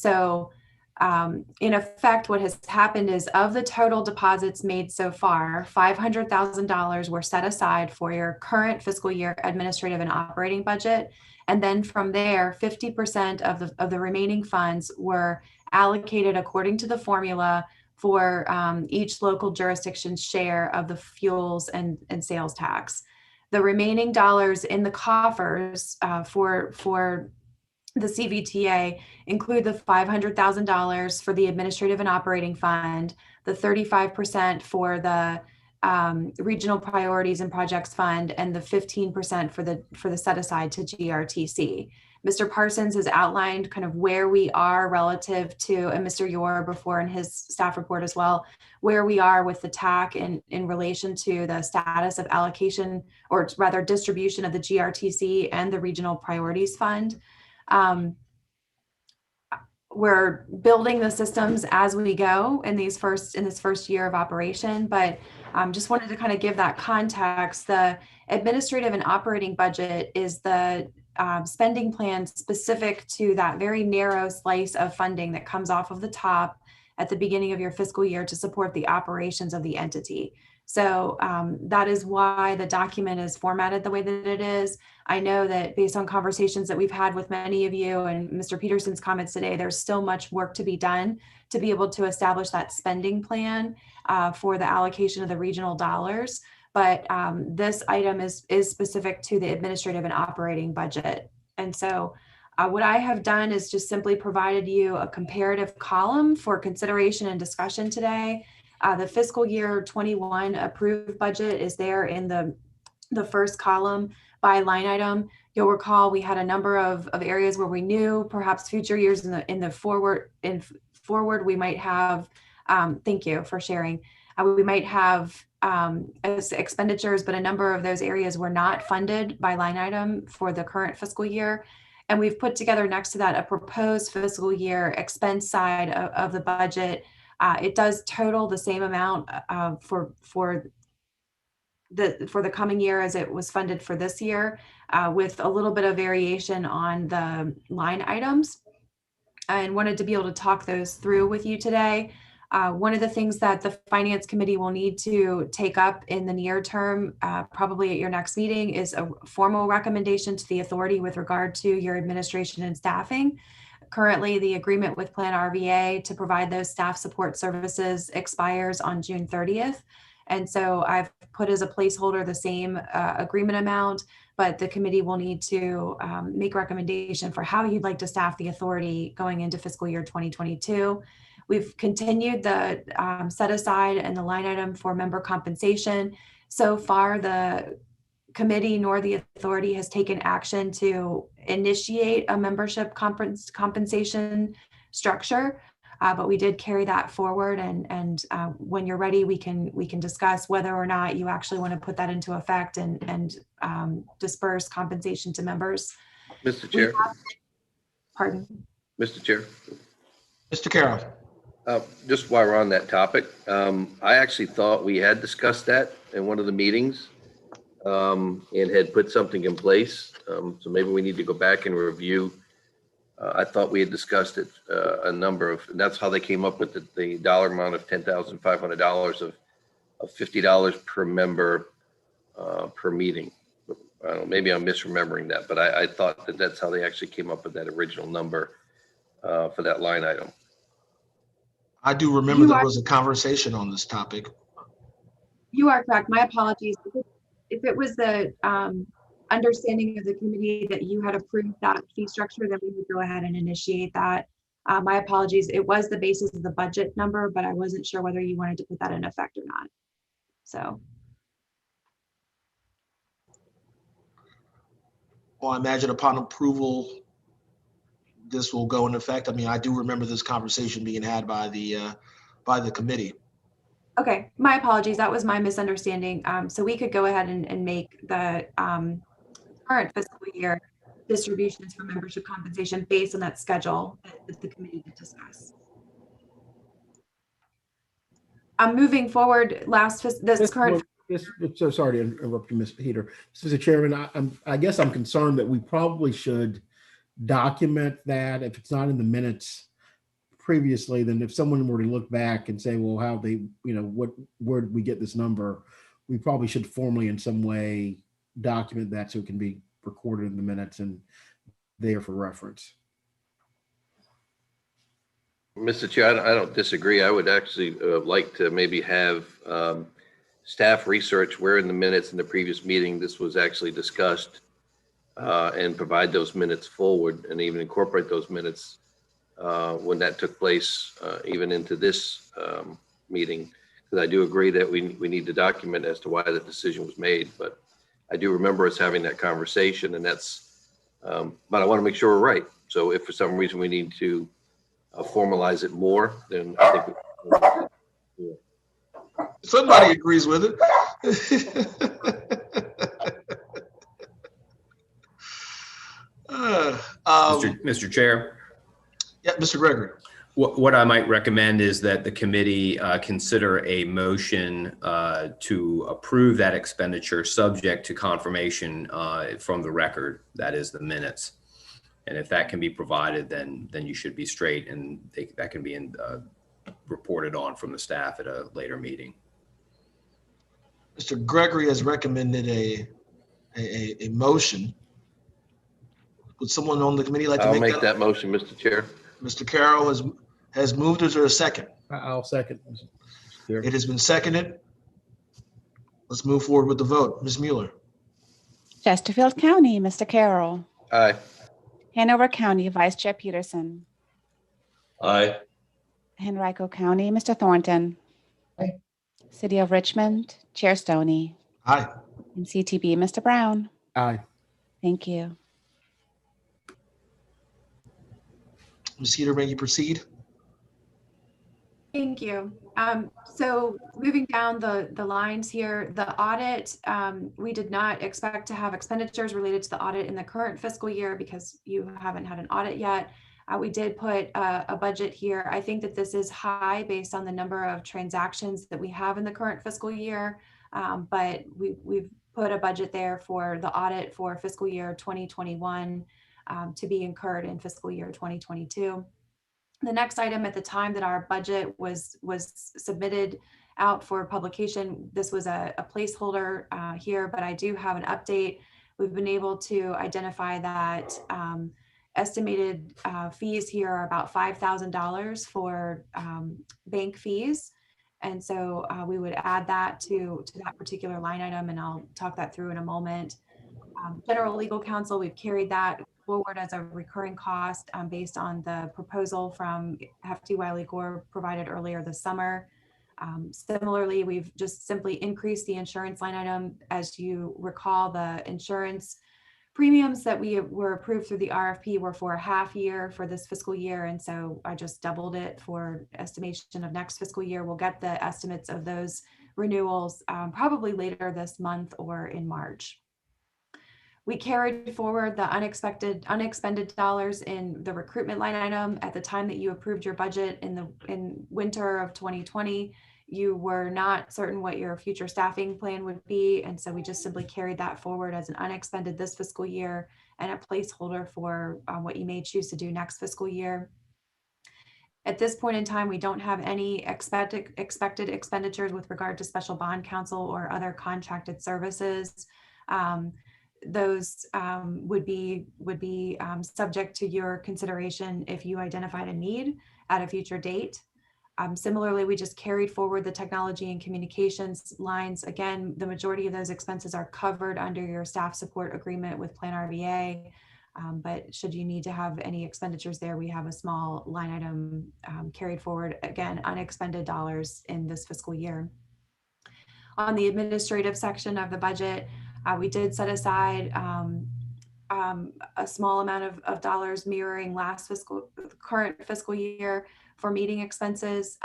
effect, what has happened is, of the total deposits made so far, $500,000 were set aside for your current fiscal year administrative and operating budget. And then from there, 50% of the remaining funds were allocated according to the formula for each local jurisdiction's share of the fuels and sales tax. The remaining dollars in the coffers for the CVTA include the $500,000 for the administrative and operating fund, the 35% for the regional priorities and projects fund, and the 15% for the set aside to GRTC. Mr. Parsons has outlined kind of where we are relative to, and Mr. Yor before in his staff report as well, where we are with the TAC in relation to the status of allocation, or rather distribution of the GRTC and the regional priorities fund. We're building the systems as we go in this first year of operation, but just wanted to kind of give that context. The administrative and operating budget is the spending plan specific to that very narrow slice of funding that comes off of the top at the beginning of your fiscal year to support the operations of the entity. So that is why the document is formatted the way that it is. I know that based on conversations that we've had with many of you and Mr. Peterson's comments today, there's still much work to be done to be able to establish that spending plan for the allocation of the regional dollars. But this item is specific to the administrative and operating budget. And so what I have done is just simply provided you a comparative column for consideration and discussion today. The fiscal year 21 approved budget is there in the first column by line item. You'll recall we had a number of areas where we knew perhaps future years in the forward we might have, thank you for sharing. We might have as expenditures, but a number of those areas were not funded by line item for the current fiscal year. And we've put together next to that a proposed fiscal year expense side of the budget. It does total the same amount for the coming year as it was funded for this year, with a little bit of variation on the line items. And wanted to be able to talk those through with you today. One of the things that the Finance Committee will need to take up in the near term, probably at your next meeting, is a formal recommendation to the authority with regard to your administration and staffing. Currently, the agreement with Plan RVA to provide those staff support services expires on June 30th. And so I've put as a placeholder the same agreement amount, but the committee will need to make recommendation for how you'd like to staff the authority going into fiscal year 2022. We've continued the set aside and the line item for member compensation. So far, the committee nor the authority has taken action to initiate a membership compensation structure, but we did carry that forward. And when you're ready, we can discuss whether or not you actually want to put that into effect and disperse compensation to members. Mr. Chair. Pardon. Mr. Chair. Mr. Carroll. Just while we're on that topic, I actually thought we had discussed that in one of the meetings and had put something in place. So maybe we need to go back and review. I thought we had discussed it a number of, and that's how they came up with the dollar amount of $10,500 of $50 per member per meeting. I don't know, maybe I'm misremembering that, but I thought that that's how they actually came up with that original number for that line item. I do remember there was a conversation on this topic. You are correct. My apologies. If it was the understanding of the committee that you had approved that fee structure, then we would go ahead and initiate that. My apologies. It was the basis of the budget number, but I wasn't sure whether you wanted to put that in effect or not. So. Well, I imagine upon approval, this will go in effect. I mean, I do remember this conversation being had by the committee. Okay, my apologies. That was my misunderstanding. So we could go ahead and make the current fiscal year distributions for membership compensation based on that schedule that the committee did discuss. Moving forward, So sorry to interrupt you, Ms. Heater. Mr. Chairman, I guess I'm concerned that we probably should document that. If it's not in the minutes previously, then if someone were to look back and say, well, how they, where did we get this number? We probably should formally in some way document that so it can be recorded in the minutes and there for reference. Mr. Chair, I don't disagree. I would actually like to maybe have staff research where in the minutes in the previous meeting this was actually discussed and provide those minutes forward and even incorporate those minutes when that took place even into this meeting. Because I do agree that we need to document as to why the decision was made. But I do remember us having that conversation, and that's, but I want to make sure we're right. So if for some reason we need to formalize it more, then I think somebody agrees with it. Mr. Chair. Yeah, Mr. Gregory. What I might recommend is that the committee consider a motion to approve that expenditure subject to confirmation from the record, that is the minutes. And if that can be provided, then you should be straight, and that can be reported on from the staff at a later meeting. Mr. Gregory has recommended a motion. Would someone on the committee like to I'll make make that motion, Mr. Chair. Mr. Carroll has moved. Is there a second? I'll second. Mr. Chair. It has been seconded. Let's move forward with the vote. Ms. Mueller. Chesterfield County, Mr. Carroll. Aye. Hanover County, Vice Chair Peterson. Aye. Henrico County, Mr. Thornton. Aye. City of Richmond, Chair Stoney. Aye. And CTB, Mr. Brown. Aye. Thank you. Ms. Heater, may you proceed? Thank you. So moving down the lines here, the audit, we did not expect to have expenditures related to the audit in the current fiscal year because you haven't had an audit yet. We did put a budget here. I think that this is high based on the number of transactions that we have in the current fiscal year, but we've put a budget there for the audit for fiscal year 2021 to be incurred in fiscal year 2022. The next item at the time that our budget was submitted out for publication, this was a placeholder here, but I do have an update. We've been able to identify that estimated fees here are about $5,000 for bank fees. And so we would add that to that particular line item, and I'll talk that through in a moment. General legal counsel, we've carried that forward as a recurring cost based on the proposal from Hefty Wiley Gore provided earlier this summer. Similarly, we've just simply increased the insurance line item. As you recall, the insurance premiums that we were approved through the RFP were for a half year for this fiscal year. And so I just doubled it for estimation of next fiscal year. We'll get the estimates of those renewals probably later this month or in March. We carried forward the unexpended dollars in the recruitment line item. At the time that you approved your budget in winter of 2020, you were not certain what your future staffing plan would be. And so we just simply carried that forward as an unexpended this fiscal year and a placeholder for what you may choose to do next fiscal year. At this point in time, we don't have any expected expenditures with regard to special bond counsel or other contracted services. Those would be subject to your consideration if you identified a need at a future date. Similarly, we just carried forward the technology and communications lines. Again, the majority of those expenses are covered under your staff support agreement with Plan RVA. But should you need to have any expenditures there, we have a small line item carried forward, again, unexpended dollars in this fiscal year. On the administrative section of the budget, we did set aside a small amount of dollars mirroring current fiscal year for meeting expenses.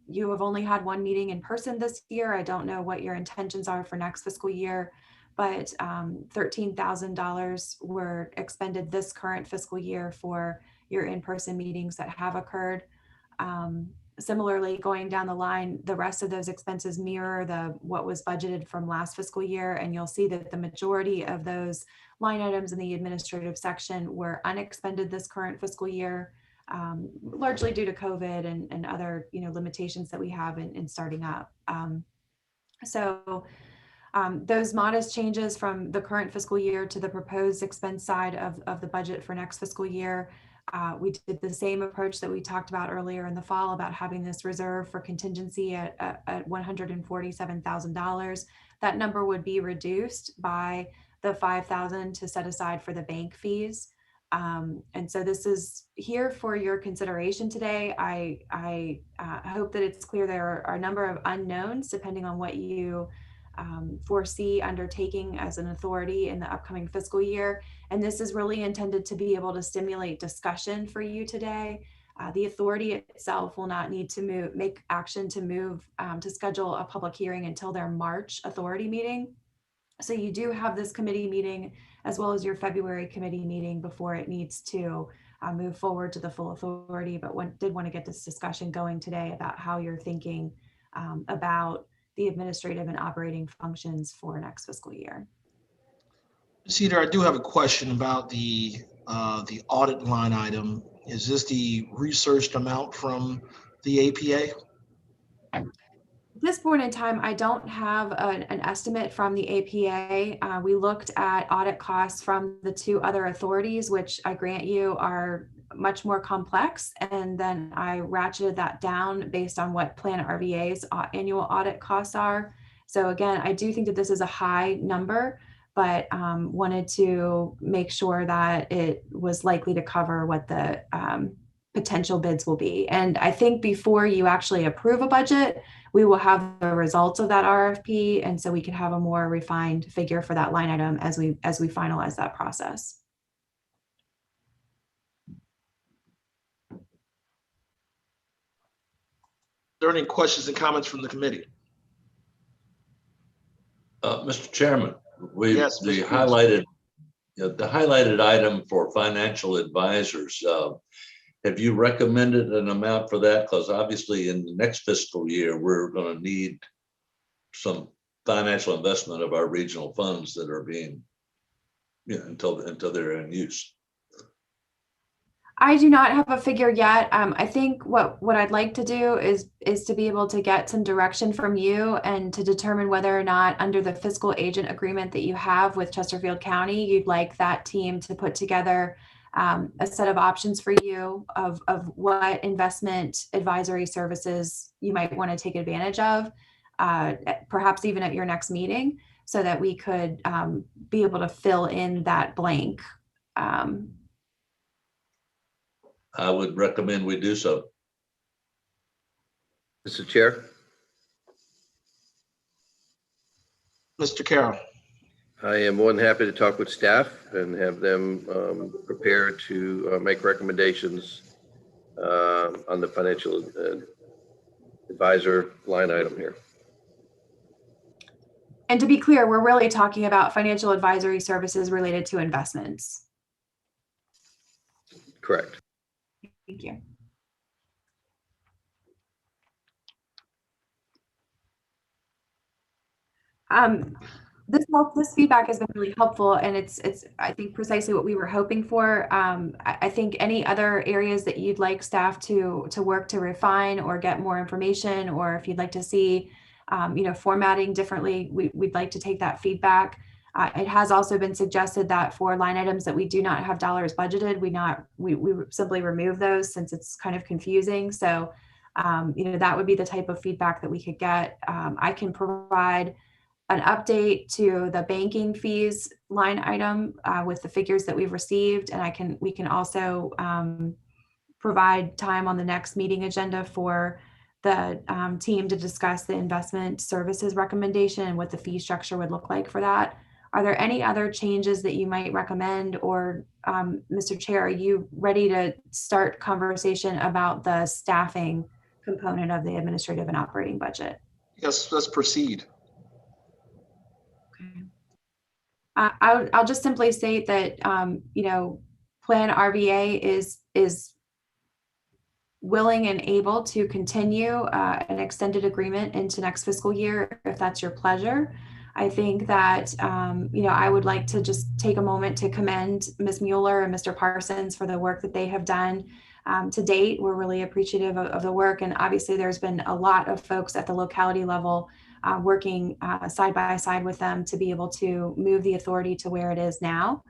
You have only had one meeting in person this year. I don't know what your intentions are for next fiscal year, but $13,000 were expended this current fiscal year for your in-person meetings that have occurred. Similarly, going down the line, the rest of those expenses mirror what was budgeted from last fiscal year, and you'll see that the majority of those line items in the administrative section were unexpended this current fiscal year, largely due to COVID and other limitations that we have in starting up. Those modest changes from the current fiscal year to the proposed expense side of the budget for next fiscal year. We did the same approach that we talked about earlier in the fall about having this reserve for contingency at $147,000. That number would be reduced by the $5,000 to set aside for the bank fees. And so this is here for your consideration today. I hope that it's clear there are a number of unknowns depending on what you foresee undertaking as an authority in the upcoming fiscal year. And this is really intended to be able to stimulate discussion for you today. The authority itself will not need to make action to schedule a public hearing until their March authority meeting. So you do have this committee meeting as well as your February committee meeting before it needs to move forward to the full authority. But did want to get this discussion going today about how you're thinking about the administrative and operating functions for next fiscal year. Cedar, I do have a question about the audit line item. Is this the researched amount from the APA? At this point in time, I don't have an estimate from the APA. We looked at audit costs from the two other authorities, which I grant you are much more complex. And then I ratcheted that down based on what Plan RVA's annual audit costs are. So again, I do think that this is a high number, but wanted to make sure that it was likely to cover what the potential bids will be. And I think before you actually approve a budget, we will have the results of that RFP. And so we can have a more refined figure for that line item as we finalize that process. Are there any questions and comments from the committee? Mr. Chairman, Yes, the Mr. highlighted item for financial advisors. Have you recommended an amount for that? Because obviously in the next fiscal year, we're going to need some financial investment of our regional funds that are being, until they're in use. I do not have a figure yet. I think what I'd like to do is to be able to get some direction from you and to determine whether or not under the fiscal agent agreement that you have with Chesterfield County, you'd like that team to put together a set of options for you of what investment advisory services you might want to take advantage of, perhaps even at your next meeting, so that we could be able to fill in that blank. I would recommend we do so. Mr. Chair, Mr. Carroll. I am more than happy to talk with staff and have them prepare to make recommendations on the financial advisor line item here. And to be clear, we're really talking about financial advisory services related to investments. Correct. Thank you. This feedback has been really helpful, and it's I think precisely what we were hoping for. I think any other areas that you'd like staff to work to refine or get more information, or if you'd like to see formatting differently, we'd like to take that feedback. It has also been suggested that for line items that we do not have dollars budgeted, we simply remove those since it's kind of confusing. So, that would be the type of feedback that we could get. I can provide an update to the banking fees line item with the figures that we've received, and we can also provide time on the next meeting agenda for the team to discuss the investment services recommendation and what the fee structure would look like for that. Are there any other changes that you might recommend, or Mr. Chair, are you ready to start conversation about the staffing component of the administrative and operating budget? Yes, let's proceed. Okay. I'll just simply state that Plan RVA is willing and able to continue an extended agreement into next fiscal year, if that's your pleasure. I think that, I would like to just take a moment to commend Ms. Mueller and Mr. Parsons for the work that they have done to date. We're really appreciative of the work. And obviously there's been a lot of folks at the locality level working side by side with them to be able to move the authority to where it is now.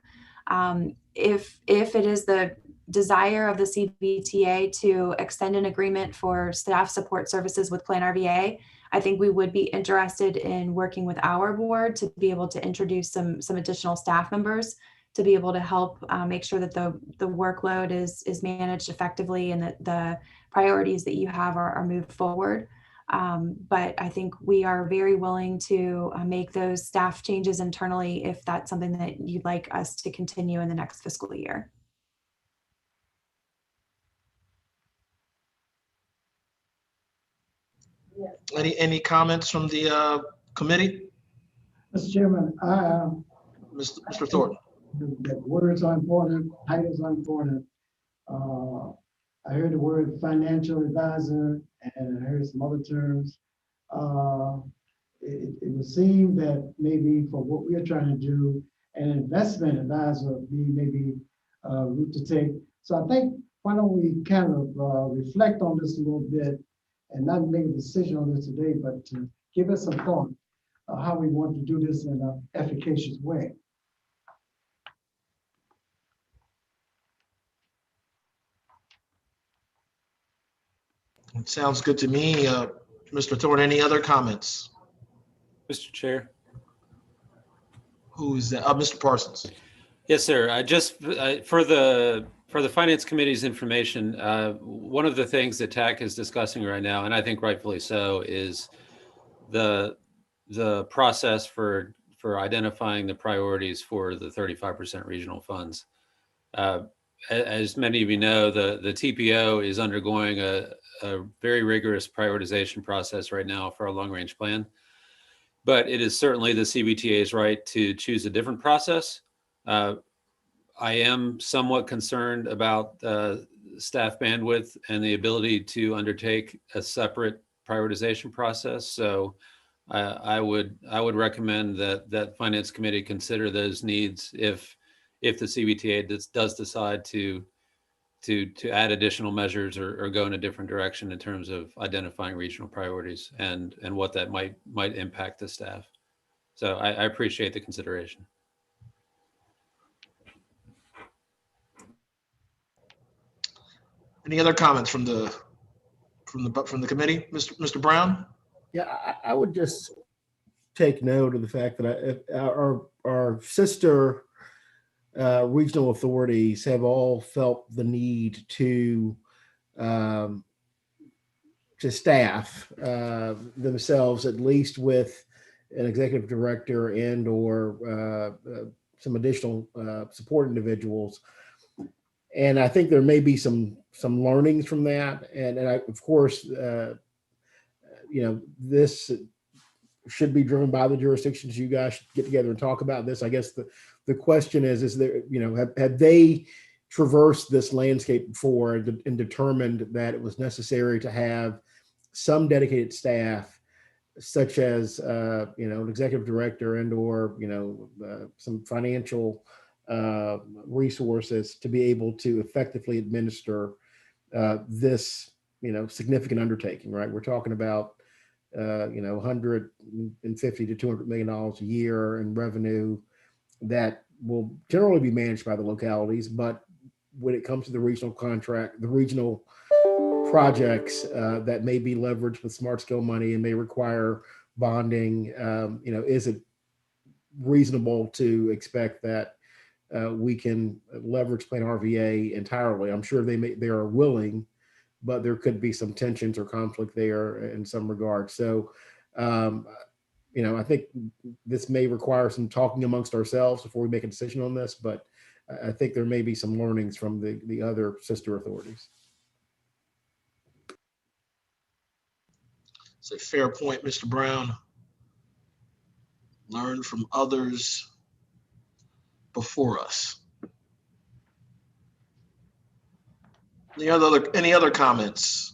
If it is the desire of the CVTA to extend an agreement for staff support services with Plan RVA, I think we would be interested in working with our board to be able to introduce some additional staff members to be able to help make sure that the workload is managed effectively and that the priorities that you have are moved forward. But I think we are very willing to make those staff changes internally if that's something that you'd like us to continue in the next fiscal year. Any comments from the committee? Mr. Chairman, Mr. Thornton. that words are important, titles are important. I heard the word financial advisor, and I heard some other terms. It would seem that maybe for what we're trying to do, an investment advisor would be maybe a route to take. So I think why don't we kind of reflect on this a little bit and not make a decision on this today, but to give us some thought of how we want to do this in an efficacious way. It sounds good to me. Mr. Thorne, any other comments? Mr. Chair. Who is that? Mr. Parsons. Yes, sir. I just for the Finance Committee's information, one of the things that TAC is discussing right now, and I think rightfully so, is the process for identifying the priorities for the 35% regional funds. As many of you know, the TPO is undergoing a very rigorous prioritization process right now for our long-range plan. But it is certainly the CVTA's right to choose a different process. I am somewhat concerned about staff bandwidth and the ability to undertake a separate prioritization process. So I would recommend that Finance Committee consider those needs if the CVTA does decide to add additional measures or go in a different direction in terms of identifying regional priorities and what that might impact the staff. So I appreciate the consideration. Any other comments from the committee, Mr. Brown? Yeah, I would just take note of the fact that our sister regional authorities have all felt the need to staff themselves, at least with an executive director and or some additional support individuals. And I think there may be some learnings from that. And of course, this should be driven by the jurisdictions. You guys should get together and talk about this. I guess the question is there, have they traversed this landscape before and determined that it was necessary to have some dedicated staff, such as, an executive director and or, some financial resources to be able to effectively administer this, significant undertaking, right? We're talking about, $150 to $200 million a year in revenue that will generally be managed by the localities. But when it comes to the regional projects that may be leveraged with smart scale money and may require bonding, is it reasonable to expect that we can leverage Plan RVA entirely? I'm sure they are willing, but there could be some tensions or conflict there in some regard. So, I think this may require some talking amongst ourselves before we make a decision on this, but I think there may be some learnings from the other sister authorities. It's a fair point, Mr. Brown. Learn from others before us. Any other comments?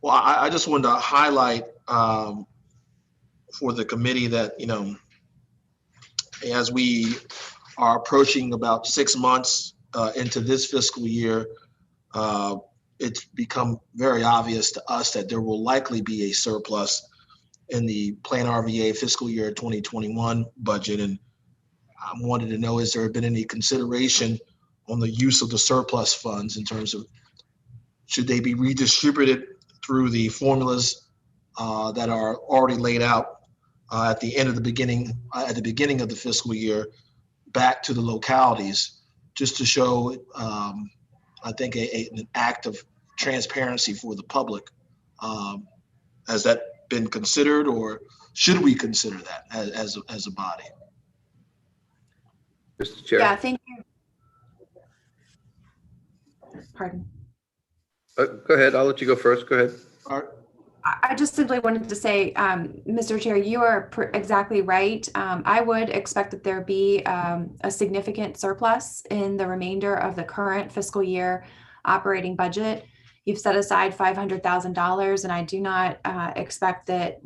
Well, I just wanted to highlight for the committee that, as we are approaching about 6 months into this fiscal year, it's become very obvious to us that there will likely be a surplus in the Plan RVA fiscal year 2021 budget. And I wanted to know, has there been any consideration on the use of the surplus funds in terms of should they be redistributed through the formulas that are already laid out at the beginning of the fiscal year back to the localities, just to show, I think, an act of transparency for the public. Has that been considered, or should we consider that as a body? Mr. Chair. Yeah, thank you. Pardon. Go ahead. I'll let you go first. Go ahead. All right. I just simply wanted to say, Mr. Chair, you are exactly right. I would expect that there be a significant surplus in the remainder of the current fiscal year operating budget. You've set aside $500,000, and I do not expect that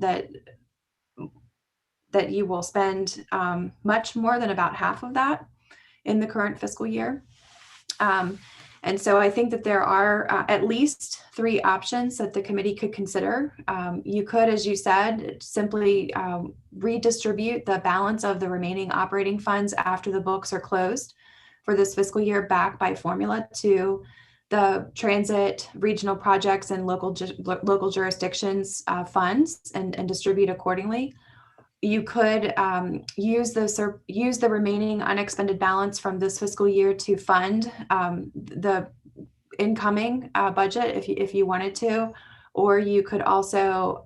you will spend much more than about half of that in the current fiscal year. And so I think that there are at least 3 options that the committee could consider. You could, as you said, simply redistribute the balance of the remaining operating funds after the books are closed for this fiscal year back by formula to the transit, regional projects, and local jurisdictions funds and distribute accordingly. You could use the remaining unexpended balance from this fiscal year to fund the incoming budget if you wanted to, or you could also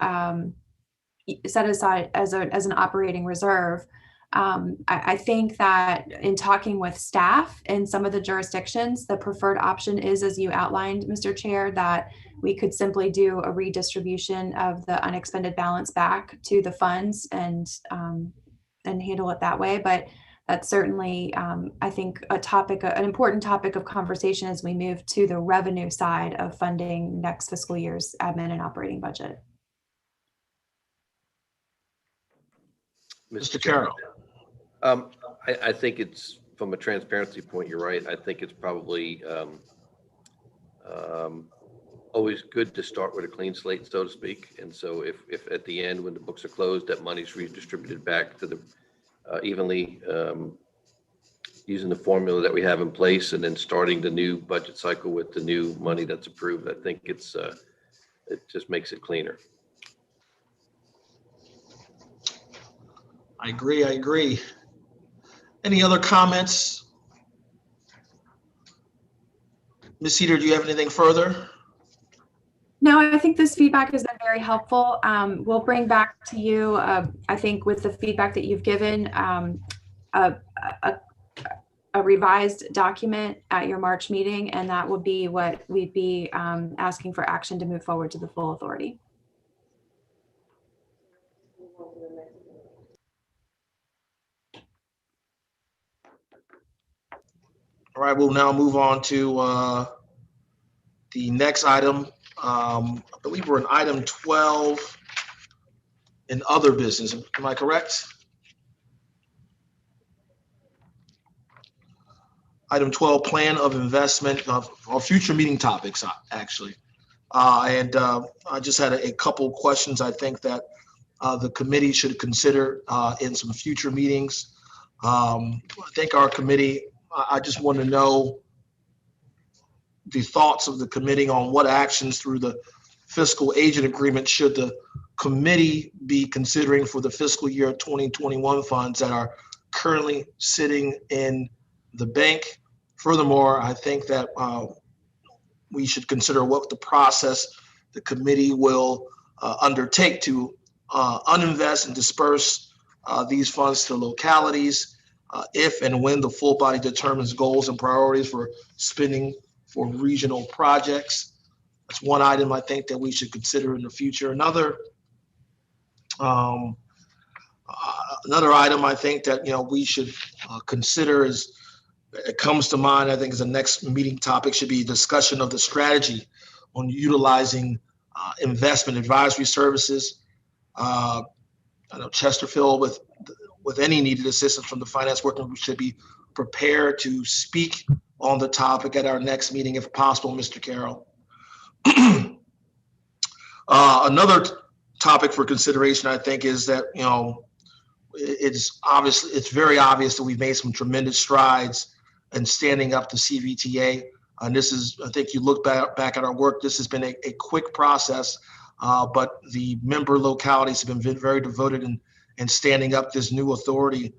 set aside as an operating reserve. I think that in talking with staff in some of the jurisdictions, the preferred option is, as you outlined, Mr. Chair, that we could simply do a redistribution of the unexpended balance back to the funds and handle it that way. But that's certainly, I think, an important topic of conversation as we move to the revenue side of funding next fiscal year's admin and operating budget. Mr. Carroll. I think it's, from a transparency point, you're right. I think it's probably always good to start with a clean slate, so to speak. And so if at the end, when the books are closed, that money's redistributed back to the evenly, using the formula that we have in place, and then starting the new budget cycle with the new money that's approved, I think it just makes it cleaner. I agree. Any other comments? Ms. Heater, do you have anything further? No, I think this feedback has been very helpful. We'll bring back to you, I think, with the feedback that you've given, a revised document at your March meeting, and that would be what we'd be asking for action to move forward to the full authority. All right, we'll now move on to the next item. I believe we're in item 12 in other business. Am I correct? Item 12, plan of investment of our future meeting topics, actually. I just had a couple questions I think that the committee should consider in some future meetings. I think our committee, I just want to know the thoughts of the committee on what actions through the fiscal agent agreement should the committee be considering for the fiscal year 2021 funds that are currently sitting in the bank. Furthermore, I think that we should consider what the process the committee will undertake to uninvest and disperse these funds to localities if and when the full body determines goals and priorities for spending for regional projects. That's one item I think that we should consider in the future. Another item I think that we should consider is, it comes to mind, I think, is the next meeting topic should be discussion of the strategy on utilizing investment advisory services. I know Chesterfield, with any needed assistance from the finance working group, should be prepared to speak on the topic at our next meeting, if possible, Mr. Carroll. Another topic for consideration, I think, is that it's very obvious that we've made some tremendous strides in standing up the CVTA. And this is, I think you look back at our work, this has been a quick process, but the member localities have been very devoted in standing up this new authority.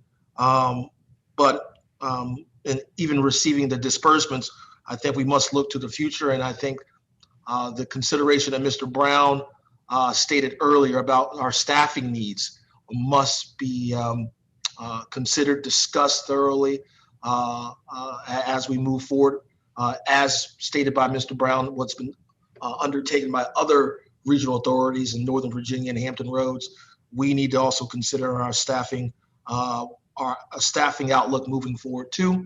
And even receiving the disbursements, I think we must look to the future. And I think the consideration that Mr. Brown stated earlier about our staffing needs must be considered, discussed thoroughly as we move forward. As stated by Mr. Brown, what's been undertaken by other regional authorities in Northern Virginia and Hampton Roads, we need to also consider our staffing outlook moving forward too.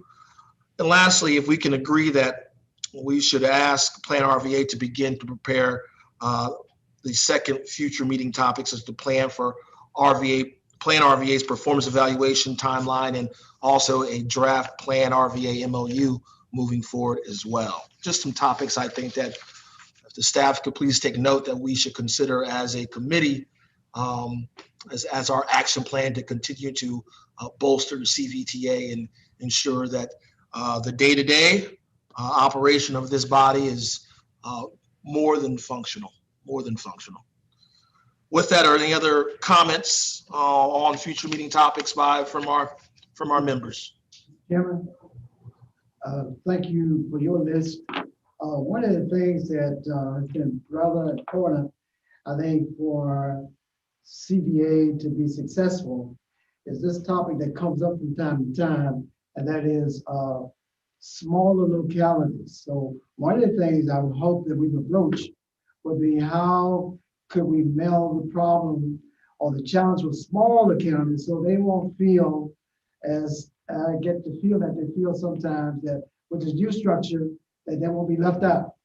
And lastly, if we can agree that we should ask Plan RVA to begin to prepare the second future meeting topics as the plan for Plan RVA's performance evaluation timeline, and also a draft Plan RVA MOU moving forward as well. Just some topics I think that if the staff could please take note that we should consider as a committee, as our action plan to continue to bolster the CVTA and ensure that the day-to-day operation of this body is more than functional. With that, are any other comments on future meeting topics from our members? Chairman, thank you for your list. One of the things that has been rather important, I think, for CVA to be successful is this topic that comes up from time to time, and that is smaller localities. So one of the things I would hope that we would broach would be how could we meld the problem or the challenge with smaller counties so they won't feel as I get the feel that they feel sometimes that with this new structure that they won't be left out.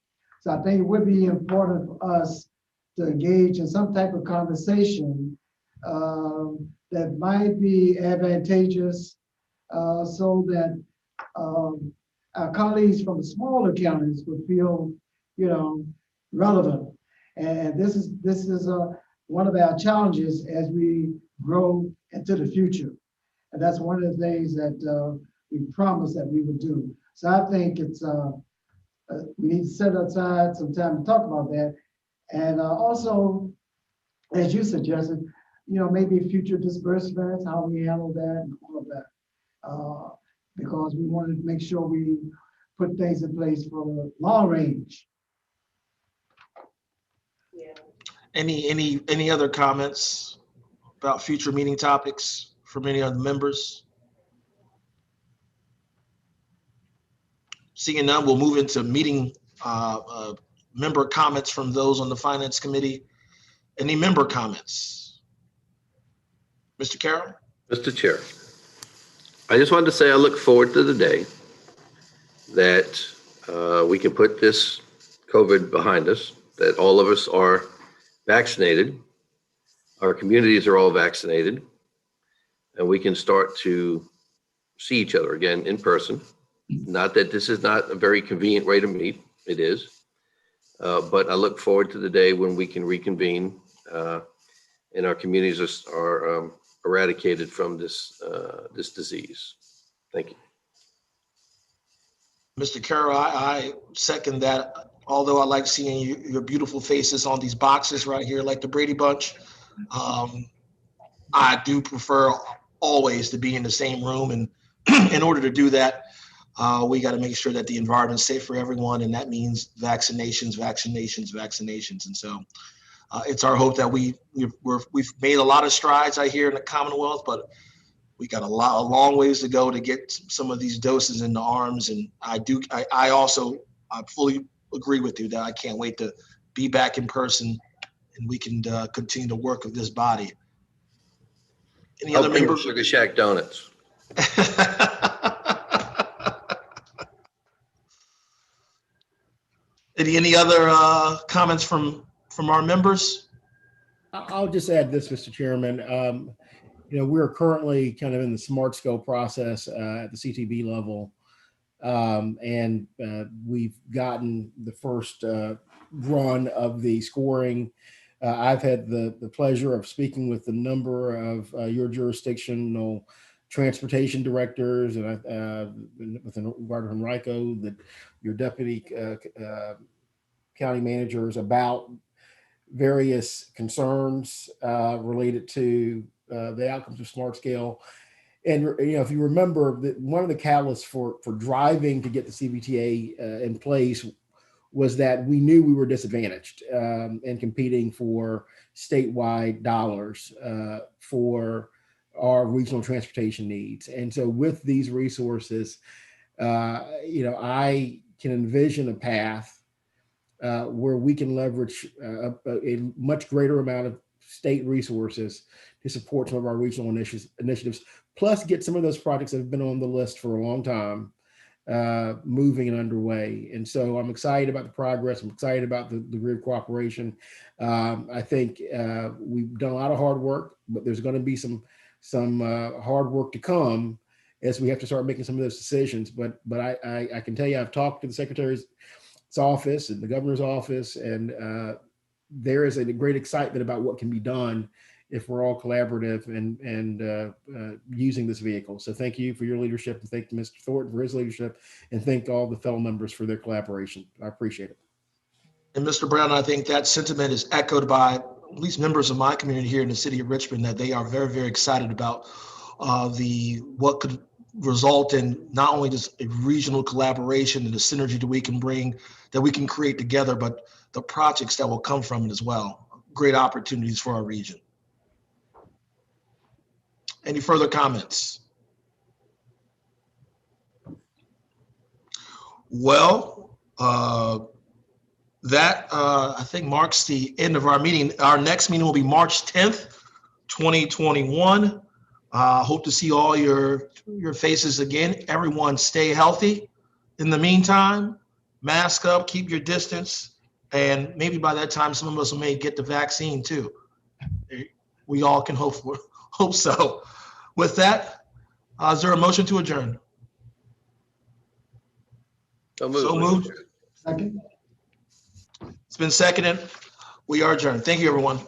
So I think it would be important for us to engage in some type of conversation that might be advantageous so that our colleagues from the smaller counties would feel, relevant. And this is one of our challenges as we grow into the future. And that's one of the things that we promised that we would do. So I think it's we need to set aside some time to talk about that. And also, as you suggested, maybe future disbursements, how we handle that and all of that. Because we wanted to make sure we put things in place for the long range. Any other comments about future meeting topics from any other members? Seeing none, we'll move into meeting member comments from those on the Finance Committee. Any member comments? Mr. Carroll? Mr. Chair, I just wanted to say I look forward to the day that we can put this COVID behind us, that all of us are vaccinated, our communities are all vaccinated, and we can start to see each other again in person. Not that this is not a very convenient way to meet, it is. But I look forward to the day when we can reconvene and our communities are eradicated from this disease. Thank you. Mr. Carroll, I second that. Although I like seeing your beautiful faces on these boxes right here, like the Brady Bunch, I do prefer always to be in the same room. And in order to do that, we got to make sure that the environment is safe for everyone. And that means vaccinations. And so it's our hope that we've made a lot of strides out here in the Commonwealth, but we got a long ways to go to get some of these doses in the arms. And I fully agree with you that I can't wait to be back in person and we can continue to work with this body. Any other members? Sugar Shack Donuts. Any other comments from our members? I'll just add this, Mr. Chairman. We're currently kind of in the smart scale process at the CTB level. And we've gotten the first run of the scoring. I've had the pleasure of speaking with a number of your jurisdictional transportation directors, and with Roger Henrico, your deputy county managers, about various concerns related to the outcomes of smart scale. And if you remember, one of the catalysts for driving to get the CVTA in place was that we knew we were disadvantaged in competing for statewide dollars for our regional transportation needs. And so with these resources, I can envision a path where we can leverage a much greater amount of state resources to support some of our regional initiatives, plus get some of those projects that have been on the list for a long time moving and underway. And so I'm excited about the progress. I'm excited about the degree of cooperation. I think we've done a lot of hard work, but there's going to be some hard work to come. as we have to start making some of those decisions. But I can tell you, I've talked to the Secretary's office and the governor's office, and there is a great excitement about what can be done if we're all collaborative and using this vehicle. So thank you for your leadership, and thank Mr. Thornton for his leadership, and thank all the fellow members for their collaboration. I appreciate it. And Mr. Brown, I think that sentiment is echoed by at least members of my community here in the city of Richmond, that they are very, very excited about what could result in not only just a regional collaboration and the synergy that we can bring, that we can create together, but the projects that will come from it as well. Great opportunities for our region. Any further comments? Well, that I think marks the end of our meeting. Our next meeting will be March 10th, 2021. Hope to see all your faces again. Everyone stay healthy. In the meantime, mask up, keep your distance, and maybe by that time, some of us may get the vaccine too. We all can hope so. With that, is there a motion to adjourn? So moved. So moved. Second. It's been seconded. We are adjourned. Thank you, everyone.